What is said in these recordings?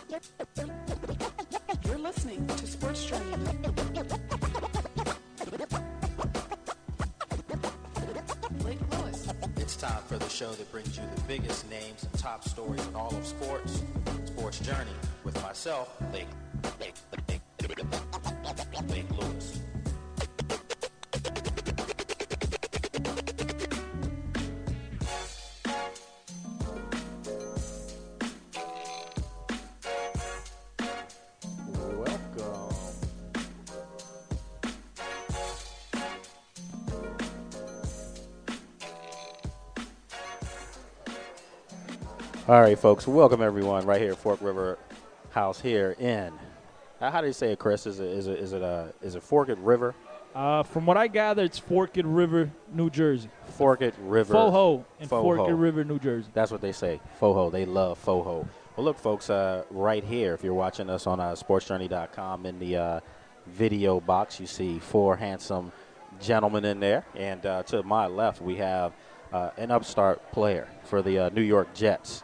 You're listening to Sports Journey. Blake Lewis. It's time for the show that brings you the biggest names and top stories in all of sports. Sports Journey with myself, Blake Lewis. All right, folks. Welcome everyone right here at Fork River House here in. How do you say it, Chris? Is it Forked River? From what I gather, it's Forked River, New Jersey. Forked River. Foho in Foho. Forked River, New Jersey. That's what they say. Foho. They love Foho. Well, look, folks. Right here, if you're watching us on sportsjourney.com, in the video box, you see four handsome gentlemen in there, and to my left, we have an upstart player for the New York Jets.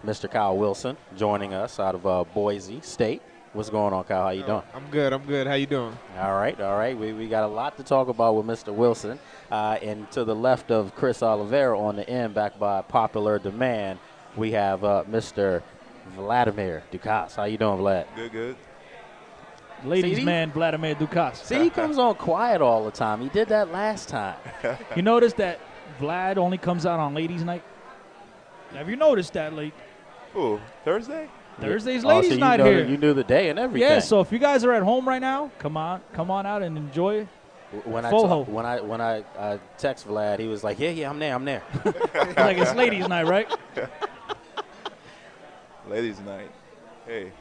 Mr. Kyle Wilson joining us out of Boise State. What's going on, Kyle? How you doing? I'm good. How you doing? All right. We got a lot to talk about with Mr. Wilson. And to the left of Chris Oliveira on the end, back by popular demand, we have Mr. Vladimir Duccase. How you doing, Vlad? Good. Ladies' man, Vladimir Duccase. See, he comes on quiet all the time. He did that last time. You notice that Vlad only comes out on ladies' night? Have you noticed that, Lake? Ooh, Thursday? Thursday's ladies' so night here. here. You knew the day and everything. Yeah, so if you guys are at home right now, come on out and enjoy it. When Foho. when I text Vlad, he was like, yeah, I'm there. Like it's ladies' night, right? Ladies' night. Hey.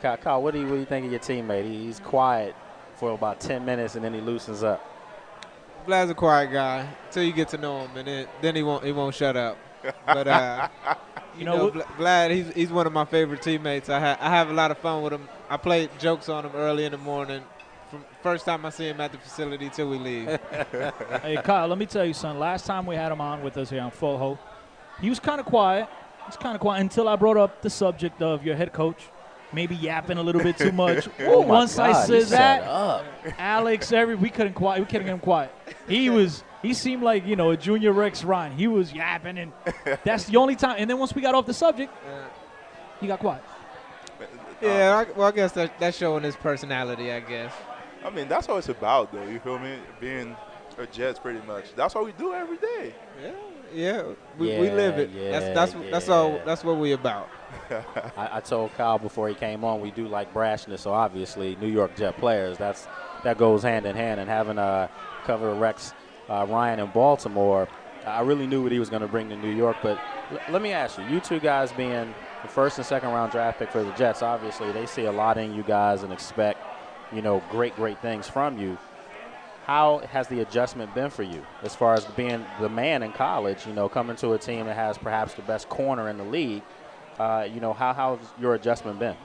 Kyle, what do you think of your teammate? He's quiet for about 10 minutes and then he loosens up. Vlad's a quiet guy until you get to know him, and then he won't shut up. But you know, Vlad, he's one of my favorite teammates. I have a lot of fun with him. I play jokes on him early in the morning. From first time I see him at the facility till we leave. Hey, Kyle, let me tell you something. Last time we had him on with us here on Foho, he was kind of quiet. Until I brought up the subject of your head coach maybe yapping a little bit too much. Once I said that, Alex, we couldn't get him quiet. He seemed like, a junior Rex Ryan. He was yapping, and that's the only time. And then once we got off the subject, he got quiet. Yeah, I guess that's showing his personality, I guess. I mean, that's what it's about, though. You feel me? Being a Jets, pretty much. That's what we do every day. Yeah. We live it. That's what we about. I told Kyle before he came on, we do like brashness. So obviously, New York Jet players, that goes hand in hand. And having cover Rex Ryan in Baltimore, I really knew what he was going to bring to New York. But let me ask you two guys being the first and second round draft pick for the Jets, obviously they see a lot in you guys and expect, great things from you. How has the adjustment been for you as far as being the man in college, coming to a team that has perhaps the best corner in the league? How's your adjustment been?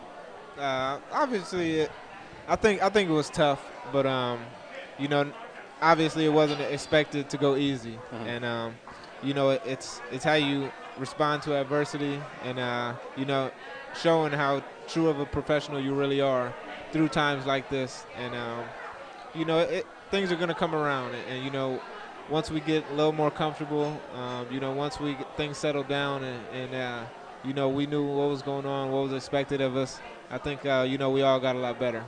Obviously, I think it was tough, but obviously it wasn't expected to go easy, and it's how you respond to adversity, and showing how true of a professional you really are through times like this, and things are going to come around, and once we get a little more comfortable, once we get things settle down, and we knew what was going on, what was expected of us, I think, we all got a lot better.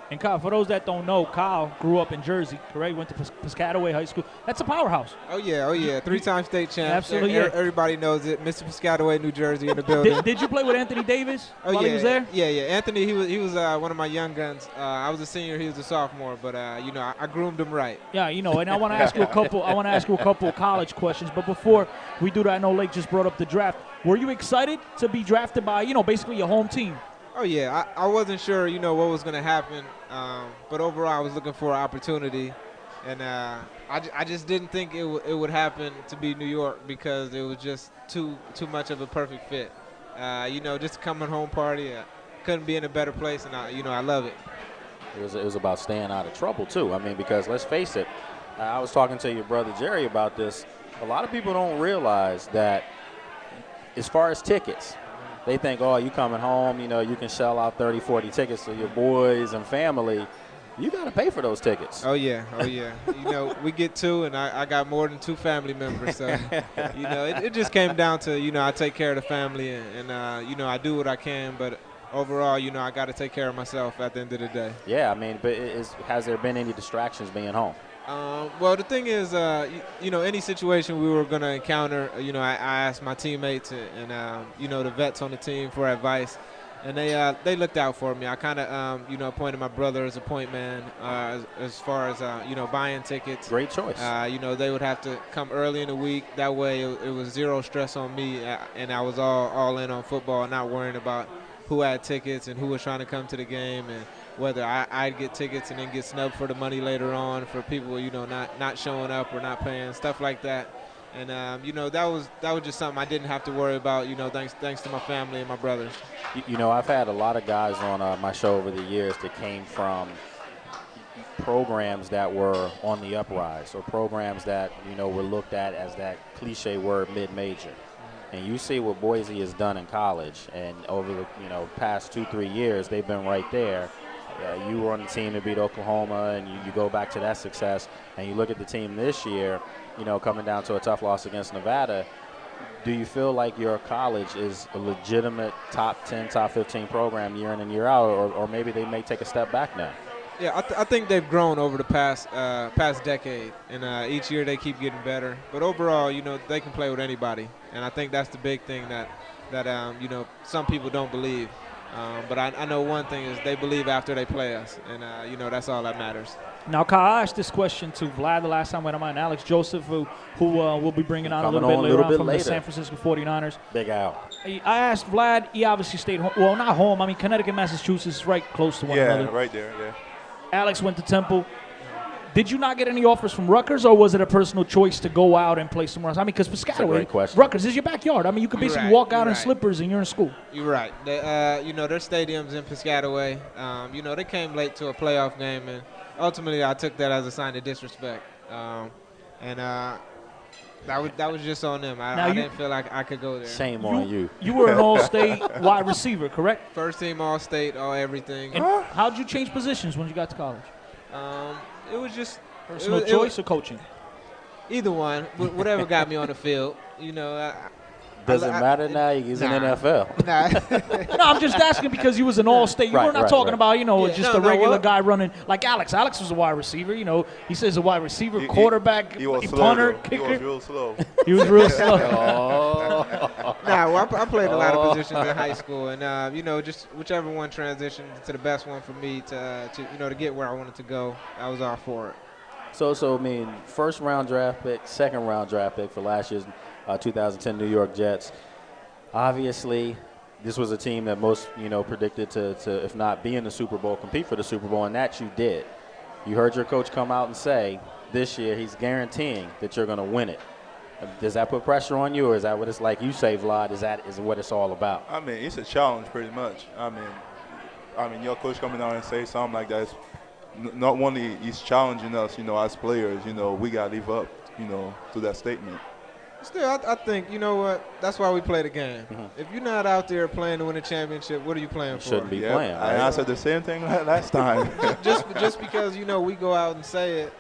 And Kyle, for those that don't know, Kyle grew up in Jersey, correct? Went to Piscataway High School. That's a powerhouse. Oh, yeah. Three-time state champ. Absolutely, Everybody knows it. Mr. Piscataway, New Jersey in the building. Did you play with Anthony Davis while he was there? Yeah. Anthony, he was one of my young guns. I was a senior, he was a sophomore, but, I groomed him right. Yeah, and I want to ask you a couple college questions. But before we do that, I know Lake just brought up the draft. Were you excited to be drafted by, basically your home team? Oh, yeah. I wasn't sure, what was going to happen. But overall, I was looking for an opportunity. And I just didn't think it would happen to be New York because it was just too much of a perfect fit. Just a coming home party. Couldn't be in a better place, and I love it. It was about staying out of trouble, too. I mean, because let's face it, I was talking to your brother Jerry about this. A lot of people don't realize that as far as tickets, they think, oh, you coming home, you can shell out 30, 40 tickets to your boys and family. You got to pay for those tickets. Oh, yeah. We get 2, and I got more than 2 family members. So, it just came down to, I take care of the family, and I do what I can. But overall, I got to take care of myself at the end of the day. Yeah, but has there been any distractions being home? Well, the thing is, any situation we were going to encounter, I asked my teammates and the vets on the team for advice. And they looked out for me. I kind of, appointed my brother as a point man as far as, buying tickets. Great choice. They would have to come early in the week. That way it was zero stress on me, and I was all in on football, not worrying about who had tickets and who was trying to come to the game and whether I'd get tickets and then get snubbed for the money later on for people, not showing up or not paying, stuff like that. And, that was just something I didn't have to worry about, thanks to my family and my brothers. I've had a lot of guys on my show over the years that came from programs that were on the uprise or programs that, were looked at as that cliche word mid-major. And you see what Boise has done in college, and over the past 2-3 years, they've been right there. You were on the team to beat Oklahoma, and you go back to that success, and you look at the team this year, coming down to a tough loss against Nevada. Do you feel like your college is a legitimate top 10, top 15 program year in and year out, or maybe they may take a step back now? Yeah, I think they've grown over the past decade, and each year they keep getting better. But overall, they can play with anybody, and I think that's the big thing that some people don't believe. But I know one thing is they believe after they play us, and that's all that matters. Now, Kyle, I asked this question to Vlad the last time we had him on, Alex Joseph, who we'll be bringing on a little bit later on from the San Francisco 49ers. Big Al. I asked Vlad, he obviously stayed home. Well, not home. Connecticut, Massachusetts is right close to one another. Yeah, right there, yeah. Alex went to Temple. Did you not get any offers from Rutgers, or was it a personal choice to go out and play somewhere else? Because Piscataway, Rutgers is your backyard. You could basically walk out in slippers and you're in school. You're right. Their stadium's in Piscataway. They came late to a playoff game, and ultimately I took that as a sign of disrespect. That was just on them. I didn't feel like I could go there. Shame on you. You were an all-state wide receiver, correct? First team all-state, all everything. And how'd you change positions when you got to college? It was just personal choice or coaching? Either one, whatever got me on the field. Doesn't matter now. He's in NFL. Nah. No, I'm just asking because you was an all-state. We're not talking about just a regular guy running like Alex. Alex was a wide receiver. He says a wide receiver, quarterback, he was punter, slow, kicker. He was real slow. He was real slow. I played a lot of positions in high school, and just whichever one transitioned to the best one for me to get where I wanted to go, I was all for it. So first round draft pick, second round draft pick for last year's 2010 New York Jets. Obviously, this was a team that most predicted to if not be in the Super Bowl, compete for the Super Bowl, and that you did. You heard your coach come out and say this year he's guaranteeing that you're going to win it. Does that put pressure on you, or is that what it's like? You say, Vlad, is what it's all about? It's a challenge pretty much. Your coach coming out and say something like that. Not only he's challenging us, as players, we got to live up, to that statement. Still, I think, that's why we play the game. Mm-hmm. If you're not out there playing to win a championship, what are you playing for? Shouldn't be playing. Right? I answered the same thing last time. just because, we go out and say it,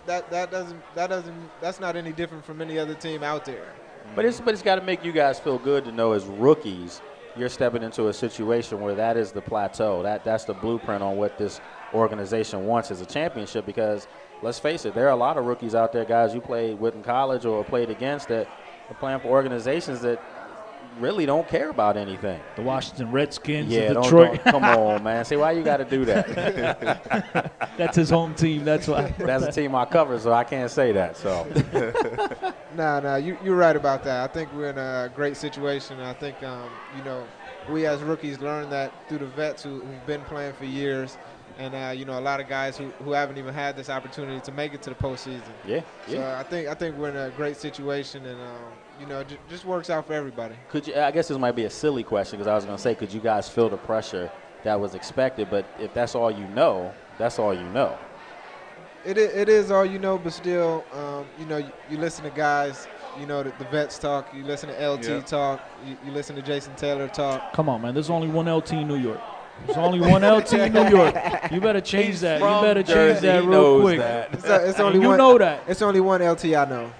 that's not any different from any other team out there. But it's got to make you guys feel good to know as rookies you're stepping into a situation where that is the plateau. That's the blueprint on what this organization wants as a championship, because let's face it, there are a lot of rookies out there, guys you played with in college or played against, that are playing for organizations that really don't care about anything. The Washington Redskins, yeah, Detroit. Come on, man. See, why you got to do that? That's his home team. That's why. That's a team I cover, so I can't say that. So. Nah, you're right about that. I think we're in a great situation. I think, we as rookies learned that through the vets who've been playing for years. And, a lot of guys who haven't even had this opportunity to make it to the postseason. Yeah. So I think we're in a great situation, and, just works out for everybody. I guess this might be a silly question, because I was going to say, could you guys feel the pressure that was expected? But if that's all you know, that's all you know. It is all you know, but still, you listen to guys, you know, the vets talk. You listen to LT talk. You listen to Jason Taylor talk. Come on, man. There's only one LT in New York. There's only one LT in New York. You better change that. You better change that real quick. It's only You one, know that. It's only one LT I know.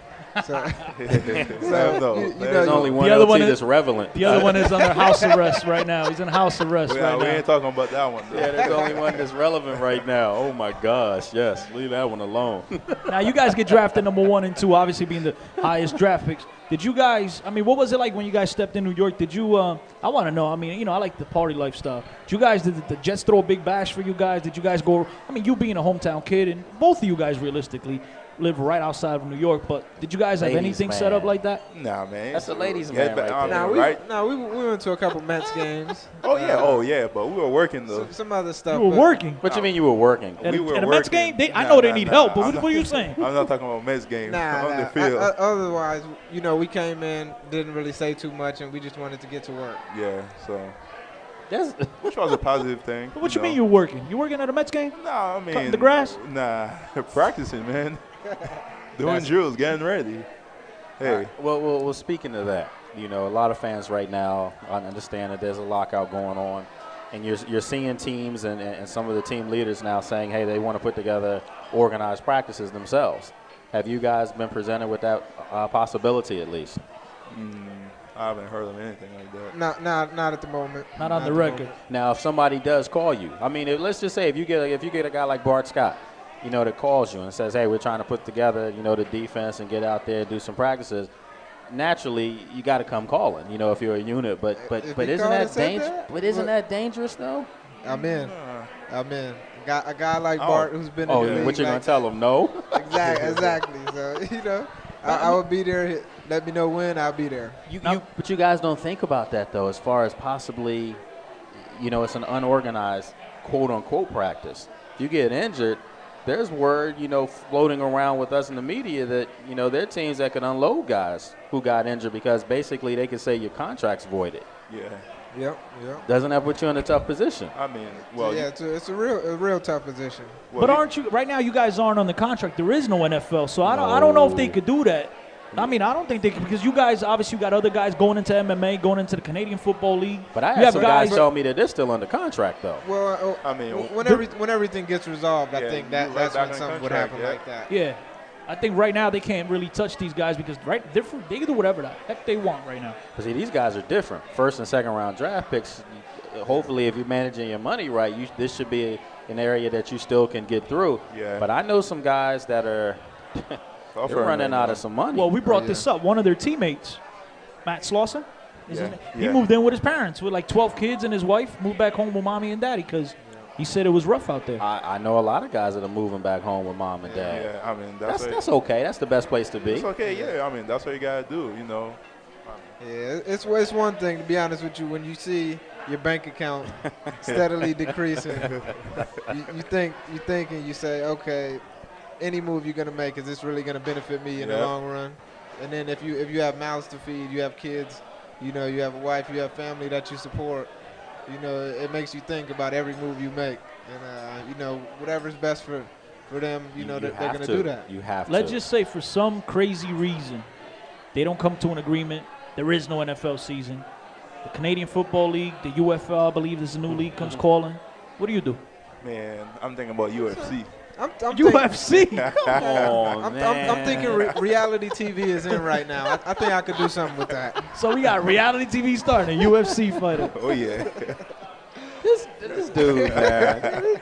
So, There's only one the other LT one that's relevant. The other one is under house arrest right now. He's in house arrest we right now. ain't talking about that one. Though. Yeah, there's only one that's relevant right now. Oh my gosh, yes, leave that one alone. Now, you guys get drafted number 1 and 2, obviously being the highest draft picks. Did you guys, I mean, what was it like when you guys stepped in New York? Did you, I want to know, I mean, you know, I like the party lifestyle. Did you guys, did the Jets throw a big bash for you guys? Did you guys go, I mean, you being a hometown kid, and both of you guys realistically live right outside of New York, but did you guys have anything set up like that? Nah, man. That's a ladies' man right there. We went to a couple Mets games. Oh yeah, but we were working though. Some other stuff. You were working. What you mean you were working? At We were a Mets working. game? I know they need help, but what are you saying? I'm not talking about Mets games on the Nah. field. Otherwise, you know, we came in, didn't really say too much, and we just wanted to get to work. Yeah, so Yes. which was a positive thing. What you mean you were working? You working at a Mets game? Nah, I mean Cutting the grass? Nah, practicing, man. Doing drills, getting ready. Hey, Well, speaking of that, you know, a lot of fans right now understand that there's a lockout going on, and you're seeing teams and some of the team leaders now saying, hey, they want to put together organized practices themselves. Have you guys been presented with that possibility at least? I haven't heard of anything like that. Not at the moment. Not on the record. Now, if somebody does call you, I mean, let's just say if you get a guy like Bart Scott, you know, that calls you and says, hey, we're trying to put together, you know, the defense and get out there and do some practices, naturally you got to come calling, you know, if you're a unit. But isn't that dangerous? But isn't that dangerous though? I'm in. A guy like Bart who's been in the league. What you gonna tell him? No. Exactly. So you know, I will be there. Let me know when I'll be there. But you guys don't think about that though, as far as possibly, you know, it's an unorganized quote unquote practice. If you get injured, there's word, you know, floating around with us in the media that, you know, there are teams that could unload guys who got injured because basically they could say your contract's voided. Yeah. Yep. Doesn't that put you in a tough position? I mean, well, yeah, it's a real tough position. Well, But aren't you right now? You guys aren't on the contract. There is no NFL, so I don't know if they could do that. I mean, I don't think they could, because you guys obviously got other guys going into MMA, going into the Canadian Football League. But I had some guys tell me that they're still under contract though. Well, I mean, when everything gets resolved, I think right that's back when in something would contract, happen like that. Yeah, I think right now they can't really touch these guys because they can do whatever the heck they want right now. But see, these guys are different. First and second round draft picks. Hopefully, if you're managing your money right, this should be an area that you still can get through. Yeah. But I know some guys that are they're running out of some money. Well, we brought this up. One of their teammates, Matt Slauson, he Yeah. moved in with his parents with like 12 kids and his wife, moved back home with mommy and daddy because he said it was rough out there. I know a lot of guys that are moving back home with mom and dad. Yeah, I mean, That's okay. That's the best place to be. It's okay, yeah. I mean, that's what you got to do, you know. Yeah, it's one thing, to be honest with you, when you see your bank account steadily decreasing, you think and you say, okay, any move you're gonna make, is this really gonna benefit me in the long run? And then if you have mouths to feed, you have kids, you know, you have a wife, you have family that you support, you know, it makes you think about every move you make, and you know, whatever's best for them, you know, they're gonna do that. You have to. Let's just say for some crazy reason, they don't come to an agreement. There is no NFL season. The Canadian Football League, the UFL, I believe there's a new league comes calling. What do you do? Man, I'm thinking about UFC. I'm UFC? Come on, man. I'm thinking reality TV is in right now. I think I could do something with that. So we got reality TV starting, a UFC fighter. Oh, yeah. This dude, man.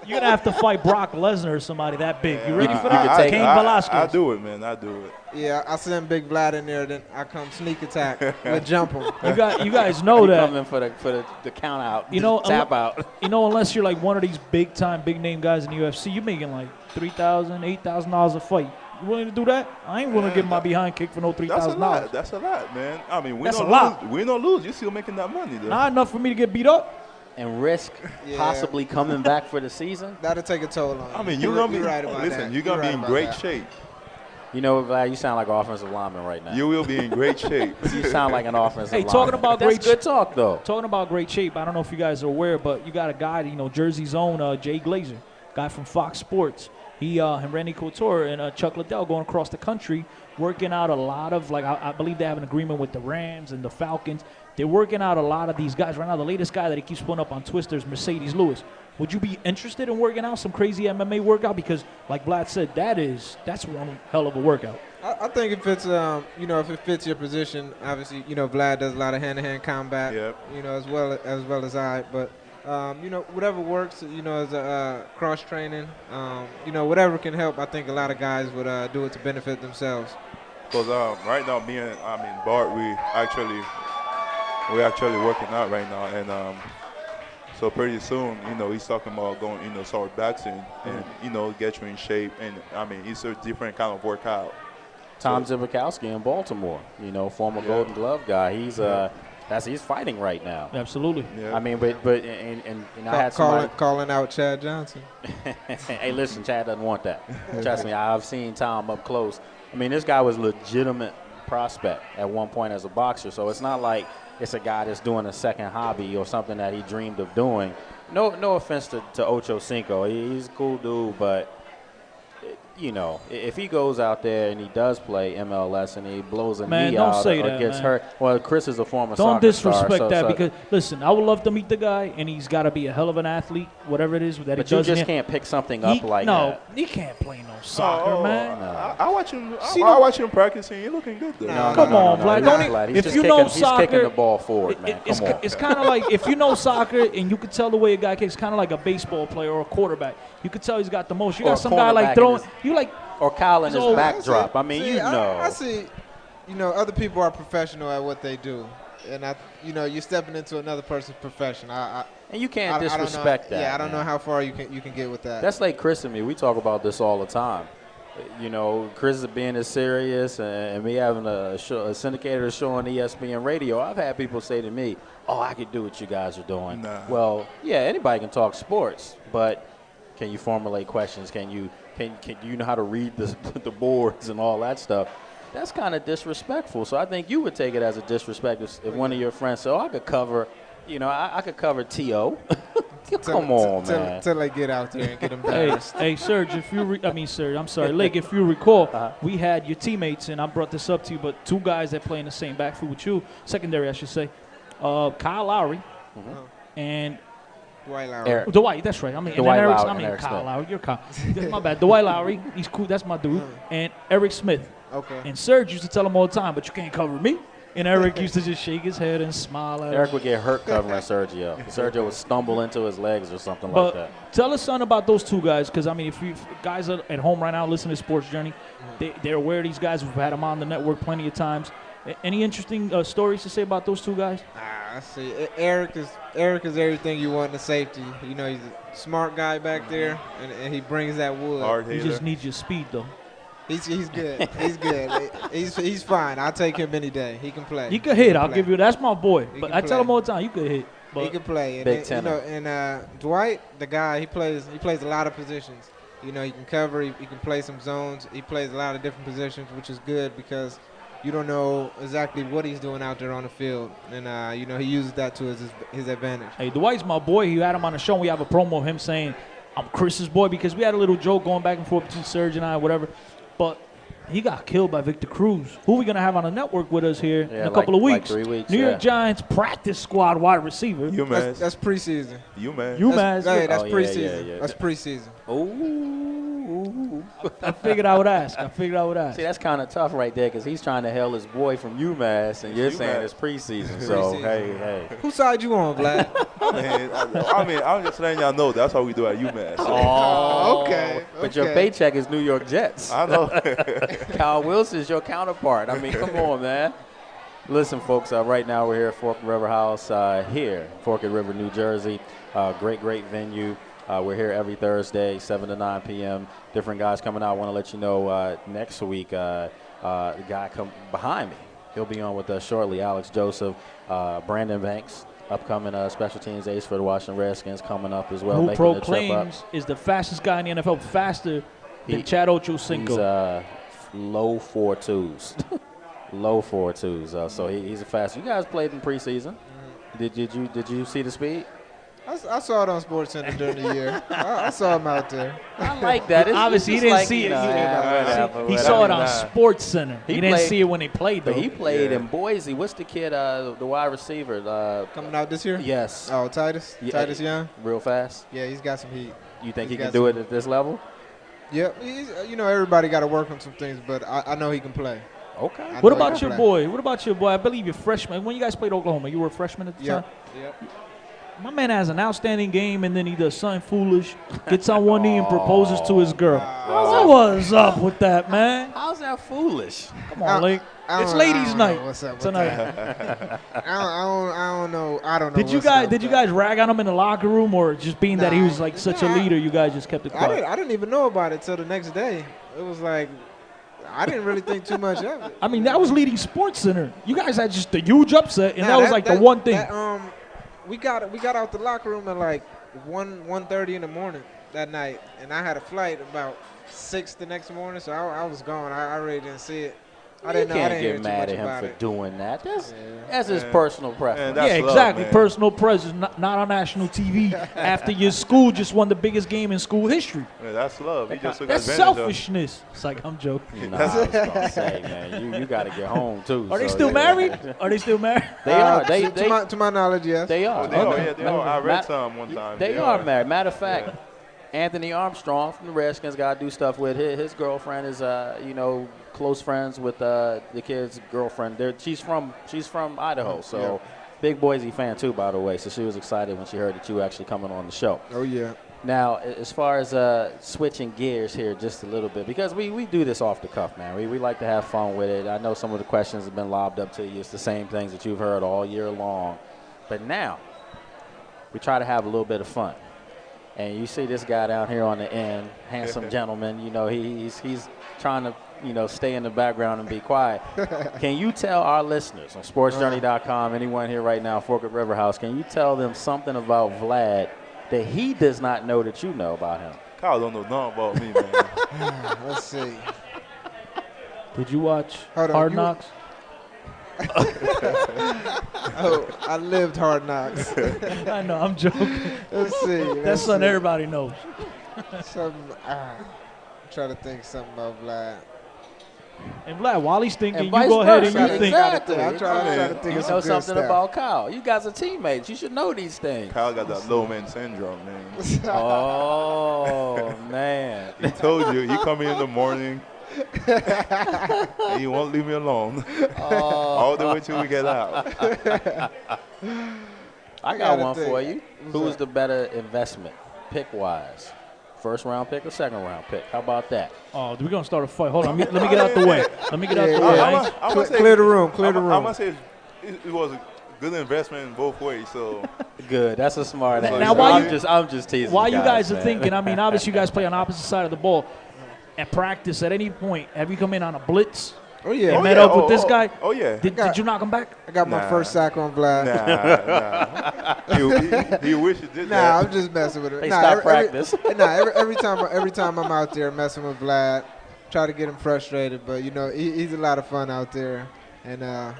You're going to have to fight Brock Lesnar or somebody that big. You ready for You that? can take- Cain Velasquez. I do it, man. I do it. Yeah, I send Big Vlad in there, then I come sneak attack with jump him. You guys know You that. come in for the count out. You know, tap out. You know, unless you're like one of these big time, big name guys in the UFC, you're making like $3,000, $8,000 a fight. You willing to do that? I ain't willing to get my behind kicked for no $3,000. That's a lot, man. I mean, That's a lot. We don't lose. You're still making that money, though. Not enough for me to get beat up. And risk possibly coming back for the season. That'll take a toll on you. I mean, you're gonna be right about listen. that. You're gonna be right in about great that. shape. You know, Vlad, you sound like an offensive lineman right now. You will be in great shape. You sound like an offensive Hey, lineman. talking about That's great good talk, though. Talking about great shape, I don't know if you guys are aware, but you got a guy, you know, Jersey's own Jay Glazer, guy from Fox Sports. He and Randy Couture and Chuck Liddell going across the country working out a lot of, like, I believe they have an agreement with the Rams and the Falcons. They're working out a lot of these guys right now. The latest guy that he keeps putting up on Twitter is Mercedes Lewis. Would you be interested in working out some crazy MMA workout? Because, like Vlad said, that's one hell of a workout. I think if it's if it fits your position, obviously, Vlad does a lot of hand-to-hand combat, Yep. as well as I. But whatever works, as a cross training, whatever can help. I think a lot of guys would do it to benefit themselves. Because right now, Bart, we're actually working out right now, and so pretty soon, he's talking about going, start boxing and get you in shape, and it's a different kind of workout. Tom Zibikowski in Baltimore, former Golden Glove guy. He's fighting right now. Absolutely. Yeah. I mean, but I had somebody calling out Chad Johnson. Hey, listen, Chad doesn't want that. Trust me, I've seen Tom up close. I mean, this guy was a legitimate prospect at one point as a boxer, so it's not like it's a guy that's doing a second hobby or something that he dreamed of doing. No offense to Ocho Cinco. He's a cool dude, but if he goes out there and he does play MLS and he blows a knee out or gets hurt, well, Chris is a former Don't soccer disrespect star, that because, listen, I would love to meet the guy, and he's got to be a hell of an athlete, whatever it is that he but does. You just can't pick something up like no, that. he can't play no soccer, man. I watch him. I watch him practicing. He's looking good there. Come on, Vlad. He's If just you kicking, know he's soccer, kicking the ball forward, man. Come on. It's kind of like if you know soccer and you could tell the way a guy kicks, kind of like a baseball player or a quarterback. You could tell he's got the most. You got some guy like throwing. Or Kyle in his So, backdrop. I mean, I see, other people are professional at what they do. And, you're stepping into another person's profession. And you can't disrespect that. Yeah, I don't know how far you can get with that. That's like Chris and me. We talk about this all the time. Chris being as serious and me having a syndicated show on ESPN radio, I've had people say to me, oh, I could do what you guys are doing. Nah. Well, yeah, anybody can talk sports, but can you formulate questions? Can you know how to read the boards and all that stuff? That's kind of disrespectful. So I think you would take it as a disrespect if one of your friends said, oh, I could cover, I could cover T.O. Come on, man. Till they get out there and get embarrassed. Hey, Serge, I'm sorry, Lake, if you recall, we had your teammates, and I brought this up to you, but two guys that play in the same backfield with you, secondary, I should say, Kyle Lowry and Dwight Lowry. Dwight, that's right. Kyle Lowry. You're Kyle. My bad. Dwight Lowry, he's cool. That's my dude. And Eric Smith. Okay. And Serge used to tell him all the time, but you can't cover me. And Eric used to just shake his head and smile at him. Eric would get hurt covering Sergio. Sergio would stumble into his legs or something like that. Tell us something about those two guys, because, if guys are at home right now listening to Sports Journey, they're aware of these guys. We've had them on the network plenty of times. Any interesting stories to say about those two guys? I see. Eric is everything you want in a safety. He's a smart guy back there, and he brings that wood. He just needs your speed, though. He's good. He's good. He's fine. I'll take him any day. He can play. He can hit. I'll give you. That's my boy. But I tell him all the time, you could hit. He can play. And Big tenor. And Dwight, the guy, he plays a lot of positions. He can cover. He can play some zones. He plays a lot of different positions, which is good because you don't know exactly what he's doing out there on the field. And, he uses that to his advantage. Hey, Dwight's my boy. He had him on the show. We have a promo of him saying, I'm Chris's boy, because we had a little joke going back and forth between Serge and I, whatever. But he got killed by Victor Cruz, who we're going to have on the network with us here in a couple of weeks. Like 3 weeks. New York Giants practice squad wide receiver. UMass. That's preseason. UMass. That's preseason. Yeah. That's preseason. Ooh. I figured I would ask. See, that's kind of tough right there because he's trying to hail his boy from UMass, and you're saying it's preseason. So, hey. Whose side you on, Vlad? I'm just letting y'all know that's how we do at UMass. Oh, okay. But your paycheck is New York Jets. I know. Kyle Wilson is your counterpart. Come on, man. Listen, folks, right now we're here at Forked River House here, Forked River, New Jersey. Great venue. We're here every Thursday, 7 to 9 p.m. Different guys coming out. I want to let you know next week, the guy come behind me. He'll be on with us shortly. Alex Joseph, Brandon Banks, upcoming special teams ace for the Washington Redskins, coming up as well. Who proclaims is the fastest guy in the NFL, faster than Chad Ochocinco. He's low 4.2s. Low 4.2s. So he's a fast. You guys played in preseason. Did you see the speed? I saw it on SportsCenter during the year. I saw him out there. I like that. It's Obviously, he just didn't like, see it. whatever, He saw it on Nah. Sports Center. He didn't played- see it when they played, though. But he played Yeah. in Boise. What's the kid, the wide receiver? Coming out this year? Yes. Oh, Titus? Yeah. Titus Young? Real fast. Yeah, he's got some heat. You think He's he can got do it some- at this level? Yep. Everybody got to work on some things, but I know he can play. Okay. I What know he about can your play. boy? What about your boy? I believe you're freshman. When you guys played Oklahoma, you were a freshman at the time? Yep. My man has an outstanding game, and then he does something foolish, gets on one knee and proposes to his girl. What's up with that, man? How's that foolish? Come on, Link. I It's don't- I ladies' don't know night what's up with tonight. that. I don't know. I don't know. Did you what's up guys with did you that. guys rag on him in the locker room, or just being that he Nah, was like such a nah, leader, you guys just kept it quiet? I didn't even know about it till the next day. It was like I didn't really think too much of it. I mean, that was leading Sports Center. You guys had just a huge upset, and Nah, that was like the one thing. We got out the locker room at like 1:30 in the morning that night, and I had a flight about 6 the next morning, so I was gone. I really didn't see it. I You didn't know. I can't didn't hear get too mad much at him about for it. doing that. That's Yeah. his Man. personal preference. That's Yeah, love, exactly. man. Personal presence, not on national TV after your school just won the biggest game in school history. Yeah, that's love. He just took That's advantage of it. selfishness. It's like, I'm joking. Nah, I was gonna say, man, you got to get home too. Are they so, still yeah. married? Are they still married? They are. To my knowledge, yes. They are. Oh, they are. Okay. Yeah, they are. I read Matt- some one time. They are married. Matter of fact, Anthony Armstrong from the Redskins got to do stuff with his girlfriend is close friends with the kid's girlfriend. She's from Idaho, so big Boise fan too, by the way. So she was excited when she heard that you were actually coming on the show. Oh yeah. Now, as far as switching gears here just a little bit, because we do this off the cuff, man. We like to have fun with it. I know some of the questions have been lobbed up to you. It's the same things that you've heard all year long. But now, we try to have a little bit of fun. And you see this guy down here on the end, handsome gentleman, he's trying to, stay in the background and be quiet. Can you tell our listeners on sportsjourney.com, anyone here right now, Forked River House, can you tell them something about Vlad that he does not know that you know about him? Kyle don't know nothing about me, man. Let's see. Did you watch Hold on, Hard you- Knocks? Oh, I lived Hard Knocks. I know, I'm joking. Let's see. That's let's something see. everybody knows. I'm trying to think something about Vlad. And Vlad, while he's thinking, And you vice go ahead and versa. you think. Exactly. I'm trying to think You of know some good something stuff. about Kyle. You guys are teammates. You should know these things. Kyle got that low man syndrome, man. Oh, man. He told you, he come in the morning, and he won't leave me alone. All the way till we get out. I got gotta one think. for you. What's Who was that? the better investment, pick-wise? First round pick or second round pick? How about that? Oh, we're gonna start a fight. Hold on, let me get out the way. Let me get out the way. I ain't- Clear the room. Clear the I'm room. gonna say it was a good investment in both ways. So Good. That's a smart answer. Now, while I'm just teasing. While you guys are man. thinking, I mean, obviously you guys play on opposite side of the ball. At practice, at any point, have you come in on a blitz? Oh yeah. met up with this guy? Oh yeah. Did you knock him back? I got my Nah. first sack on Vlad. Nah. He wish he did Nah, that. I'm just messing with him. They nah, stopped practice. every time I'm out there messing with Vlad, try to get him frustrated. But he's a lot of fun out there, and I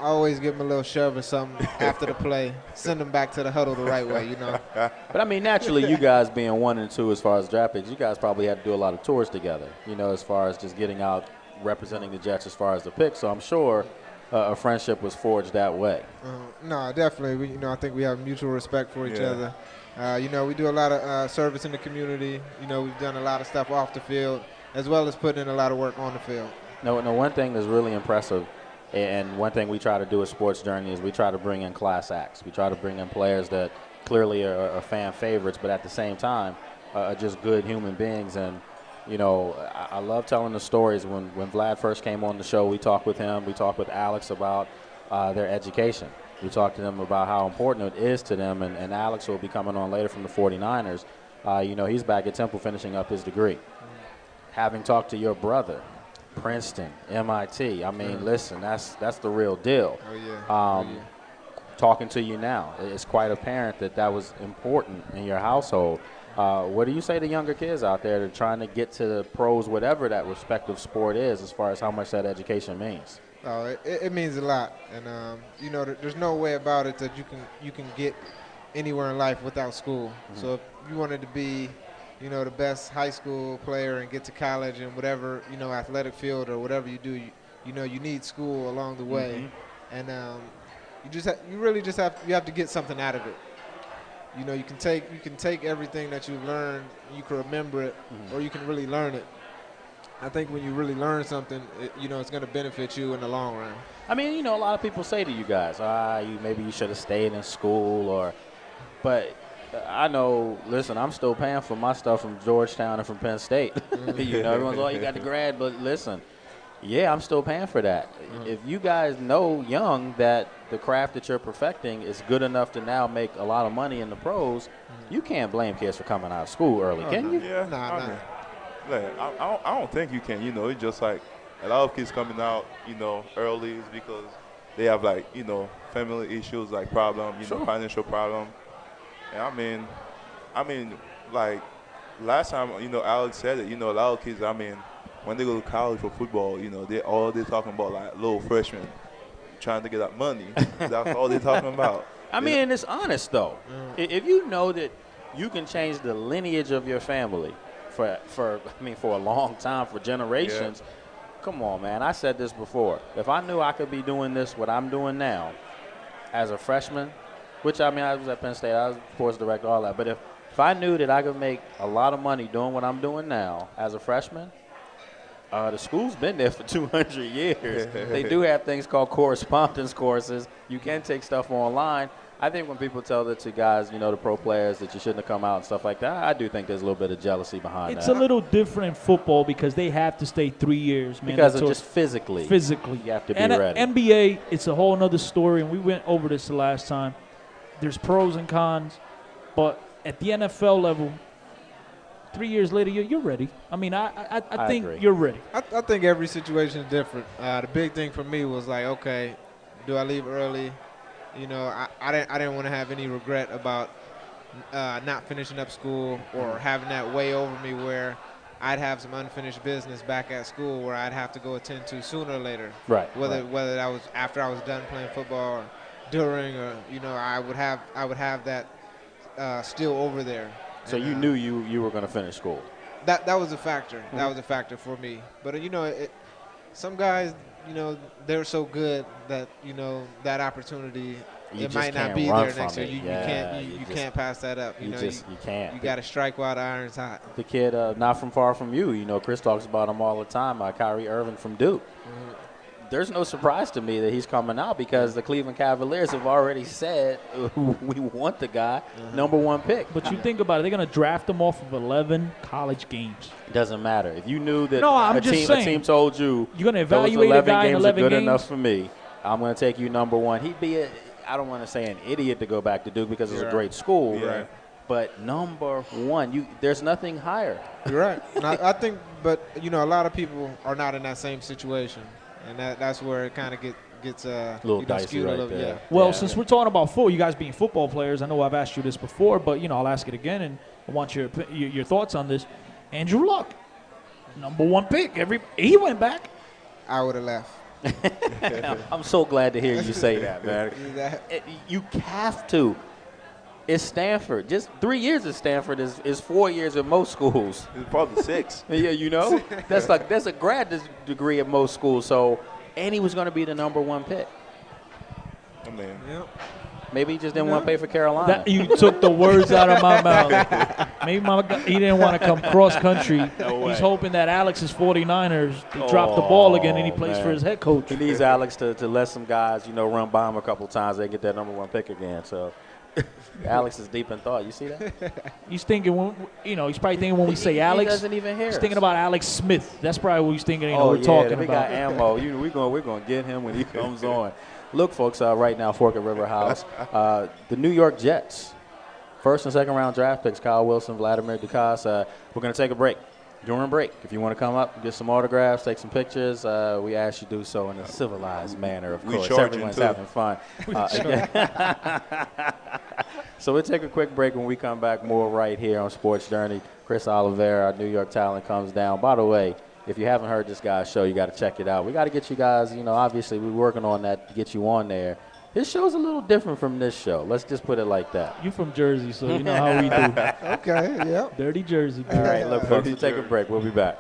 always give him a little shove or something after the play, send him back to the huddle the right way. But I mean, naturally, you guys being 1 and 2 as far as draft picks, you guys probably had to do a lot of tours together. As far as just getting out, representing the Jets as far as the picks. So I'm sure a friendship was forged that way. No, definitely. I think we have mutual respect for each Yeah. other. We do a lot of service in the community. We've done a lot of stuff off the field, as well as putting in a lot of work on the field. No, one thing that's really impressive, and one thing we try to do at Sports Journey is we try to bring in class acts. We try to bring in players that clearly are fan favorites, but at the same time are just good human beings. And, I love telling the stories. When Vlad first came on the show, we talked with him. We talked with Alex about their education. We talked to them about how important it is to them. And Alex will be coming on later from the 49ers. He's back at Temple finishing up his degree. Having talked to your brother, Princeton, MIT. I mean, listen, that's the real deal. Oh, yeah. Talking to you now, it's quite apparent that was important in your household. What do you say to younger kids out there that are trying to get to the pros, whatever that respective sport is, as far as how much that education means? Oh, it means a lot, and there's no way about it that you can get anywhere in life without school. So if you wanted to be, the best high school player and get to college and whatever, athletic field or whatever you do, you need school along the way. And you have to get something out of it. You can take everything that you've learned, you can remember it, or you can really learn it. I think when you really learn something, it's going to benefit you in the long run. I mean, a lot of people say to you guys, maybe you should have stayed in school, but I know, listen, I'm still paying for my stuff from Georgetown and from Penn State. Everyone's like, you got the grad, but listen, yeah, I'm still paying for that. If you guys know young that the craft that you're perfecting is good enough to now make a lot of money in the pros, you can't blame kids for coming out of school early, can you? Yeah, I don't think you can. It's just like a lot of kids coming out, early is because they have family issues, like financial problem. And I mean, like last time, Alex said it. A lot of kids, when they go to college for football, they're talking about like little freshmen trying to get that money. That's all they're talking about. I mean, it's honest though. If you know that you can change the lineage of your family for a long time, for generations. Yeah. Come on, man. I said this before. If I knew I could be doing what I'm doing now as a freshman, which I was at Penn State, I was sports director, all that. But if I knew that I could make a lot of money doing what I'm doing now as a freshman, the school's been there for 200 years. They do have things called correspondence courses. You can take stuff online. I think when people tell that to guys, the pro players, that you shouldn't have come out and stuff like that, I do think there's a little bit of jealousy behind that. It's a little different in football because they have to stay 3 years, man. Because of just physically. You have to be ready. NBA, it's a whole other story, and we went over this the last time. There's pros and cons, but at the NFL level, 3 years later, you're ready. I think agree. You're ready. I think every situation is different. The big thing for me was like, okay, do I leave early? I didn't want to have any regret about not finishing up school or having that weigh over me where I'd have some unfinished business back at school where I'd have to go attend to sooner or later. Right. Whether that was after I was done playing football or during, or I would have that still over there. So you knew you were going to finish school. That was a factor. That was a factor for me. But some guys, they're so good that that opportunity it might not be there next year. You can't pass that up. You can't. You got to strike while the iron's hot. The kid not from far from you. Chris talks about him all the time. Kyrie Irving from Duke. There's no surprise to me that he's coming out because the Cleveland Cavaliers have already said we want the guy, number one pick. But you think about it, they're going to draft him off of 11 college games. It doesn't matter. If you knew that a team told you you're going to evaluate a guy in 11 are good games enough for me, I'm going to take you number one. He'd be I don't want to say an idiot to go back to Duke because it's a great school. Yeah. But number one, there's nothing higher. You're right. I think, but a lot of people are not in that same situation. And that's where it kind of gets a little dicey skewed right a little. there. Yeah. Well, since we're talking about football, you guys being football players, I know I've asked you this before, but I'll ask it again, and I want your thoughts on this. Andrew Luck, number one pick. He went back. I would have left. I'm so glad to hear you say that, man. You have to. It's Stanford. Just 3 years at Stanford is 4 years at most schools. It's probably 6. Yeah, that's a grad degree at most schools. So, and he was going to be the number one pick. I mean, maybe he just didn't want to pay for Carolina. You took the words out of my mouth. Maybe he didn't want to come cross country. No way. He's hoping that Alex's 49ers drop the ball again and he plays for his head coach. He needs Alex to let some guys, run by him a couple times. They get that number one pick again. So. Alex is deep in thought. You see that? He's thinking, he's probably thinking when we say Alex. He doesn't even hear He's us. thinking about Alex Smith. That's probably what he's thinking. We're talking we about. got ammo. We're going to get him when he comes on. Look, folks, right now, Fork at River House, the New York Jets, first and second round draft picks, Kyle Wilson, Vladimir Duccase. We're going to take a break. During break, if you want to come up, get some autographs, take some pictures, we ask you to do so in a civilized manner, of course. Everyone's having fun. So we'll take a quick break. When we come back, more right here on Sports Journey. Chris Oliver, our New York talent, comes down. By the way, if you haven't heard this guy's show, you got to check it out. We got to get you guys, obviously we're working on that to get you on there. His show's a little different from this show. Let's just put it like that. You from Jersey, so you know how we do. Okay, yep. Dirty Jersey, baby. All right, look, folks, we'll take a break. We'll be back.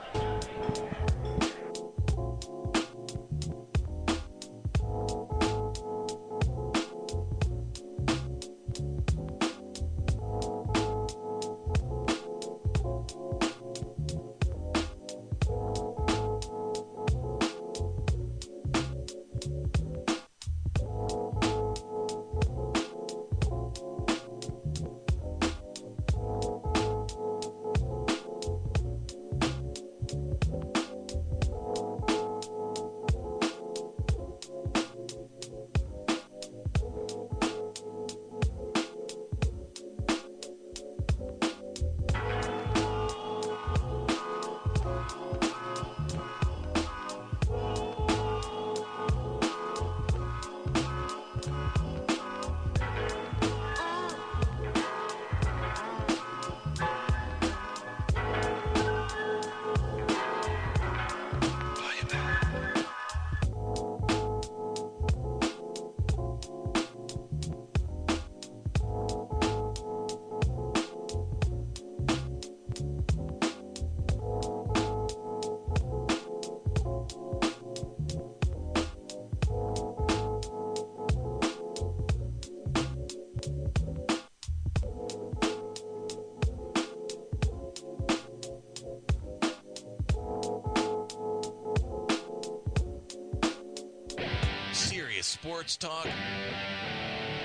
Sports Talk. The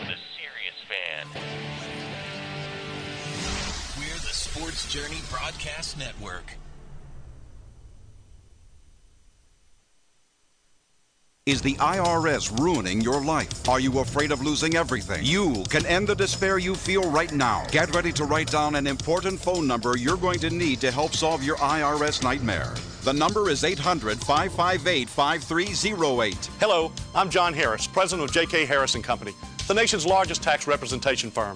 Serious Fan. We're the Sports Journey Broadcast Network. Is the IRS ruining your life? Are you afraid of losing everything? You can end the despair you feel right now. Get ready to write down an important phone number you're going to need to help solve your IRS nightmare. The number is 800-558-5308. Hello, I'm John Harris, president of J.K. Harris & Company, the nation's largest tax representation firm.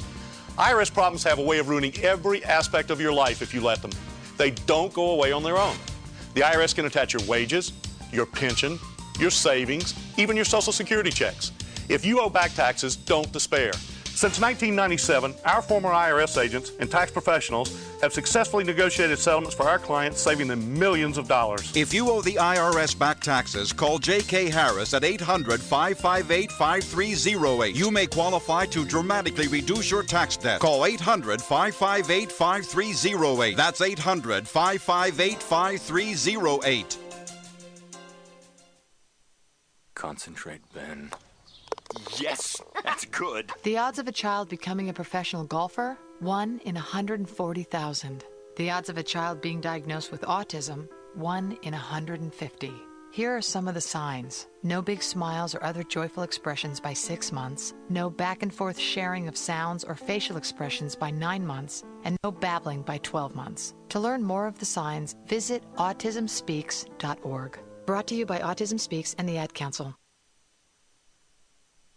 IRS problems have a way of ruining every aspect of your life if you let them. They don't go away on their own. The IRS can attach your wages, your pension, your savings, even your Social Security checks. If you owe back taxes, don't despair. Since 1997, our former IRS agents and tax professionals have successfully negotiated settlements for our clients, saving them millions of dollars. If you owe the IRS back taxes, call J.K. Harris at 800-558-5308. You may qualify to dramatically reduce your tax debt. Call 800-558-5308. That's 800-558-5308. Concentrate, Ben. Yes, that's good. The odds of a child becoming a professional golfer? 1 in 140,000. The odds of a child being diagnosed with autism? 1 in 150. Here are some of the signs. No big smiles or other joyful expressions by 6 months. No back and forth sharing of sounds or facial expressions by 9 months. And no babbling by 12 months. To learn more of the signs, visit autismspeaks.org. Brought to you by Autism Speaks and the Ad Council.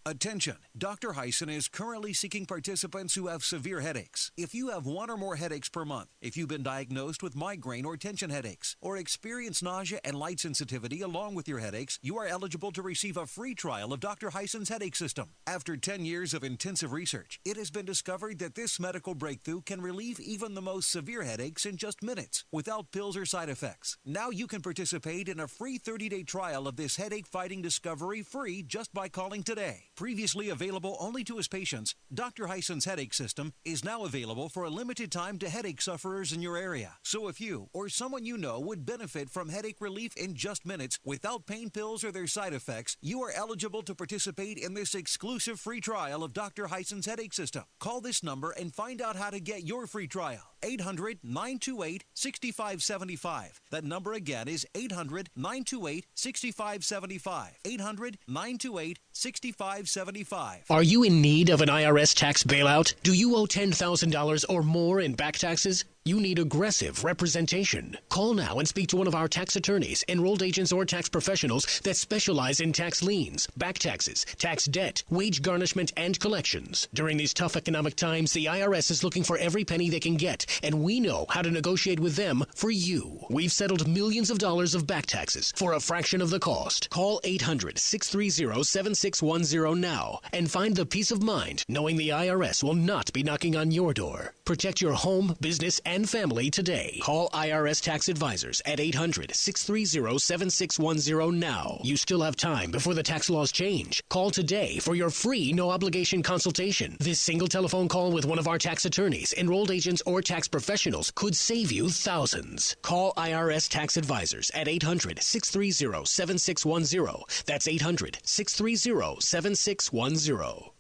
Attention! Dr. Hyson is currently seeking participants who have severe headaches. If you have 1 or more headaches per month, if you've been diagnosed with migraine or tension headaches, or experience nausea and light sensitivity along with your headaches, you are eligible to receive a free trial of Dr. Hyson's headache system. After 10 years of intensive research, it has been discovered that this medical breakthrough can relieve even the most severe headaches in just minutes, without pills or side effects. Now you can participate in a free 30-day trial of this headache-fighting discovery free just by calling today. Previously available only to his patients, Dr. Hyson's headache system is now available for a limited time to headache sufferers in your area. So if you or someone you know would benefit from headache relief in just minutes without pain pills or their side effects, you are eligible to participate in this exclusive free trial of Dr. Hyson's headache system. Call this number and find out how to get your free trial. 800-928-6575. That number again is 800-928-6575. 800-928-6575. Are you in need of an IRS tax bailout? Do you owe $10,000 or more in back taxes? You need aggressive representation. Call now and speak to one of our tax attorneys, enrolled agents, or tax professionals that specialize in tax liens, back taxes, tax debt, wage garnishment, and collections. During these tough economic times, the IRS is looking for every penny they can get, and we know how to negotiate with them for you. We've settled millions of dollars of back taxes for a fraction of the cost. Call 800-630-7610 now and find the peace of mind knowing the IRS will not be knocking on your door. Protect your home, business, and family today. Call IRS Tax Advisors at 800-630-7610 now. You still have time before the tax laws change. Call today for your free no-obligation consultation. This single telephone call with one of our tax attorneys, enrolled agents, or tax professionals could save you thousands. Call IRS Tax Advisors at 800-630-7610. That's 800-630-7610.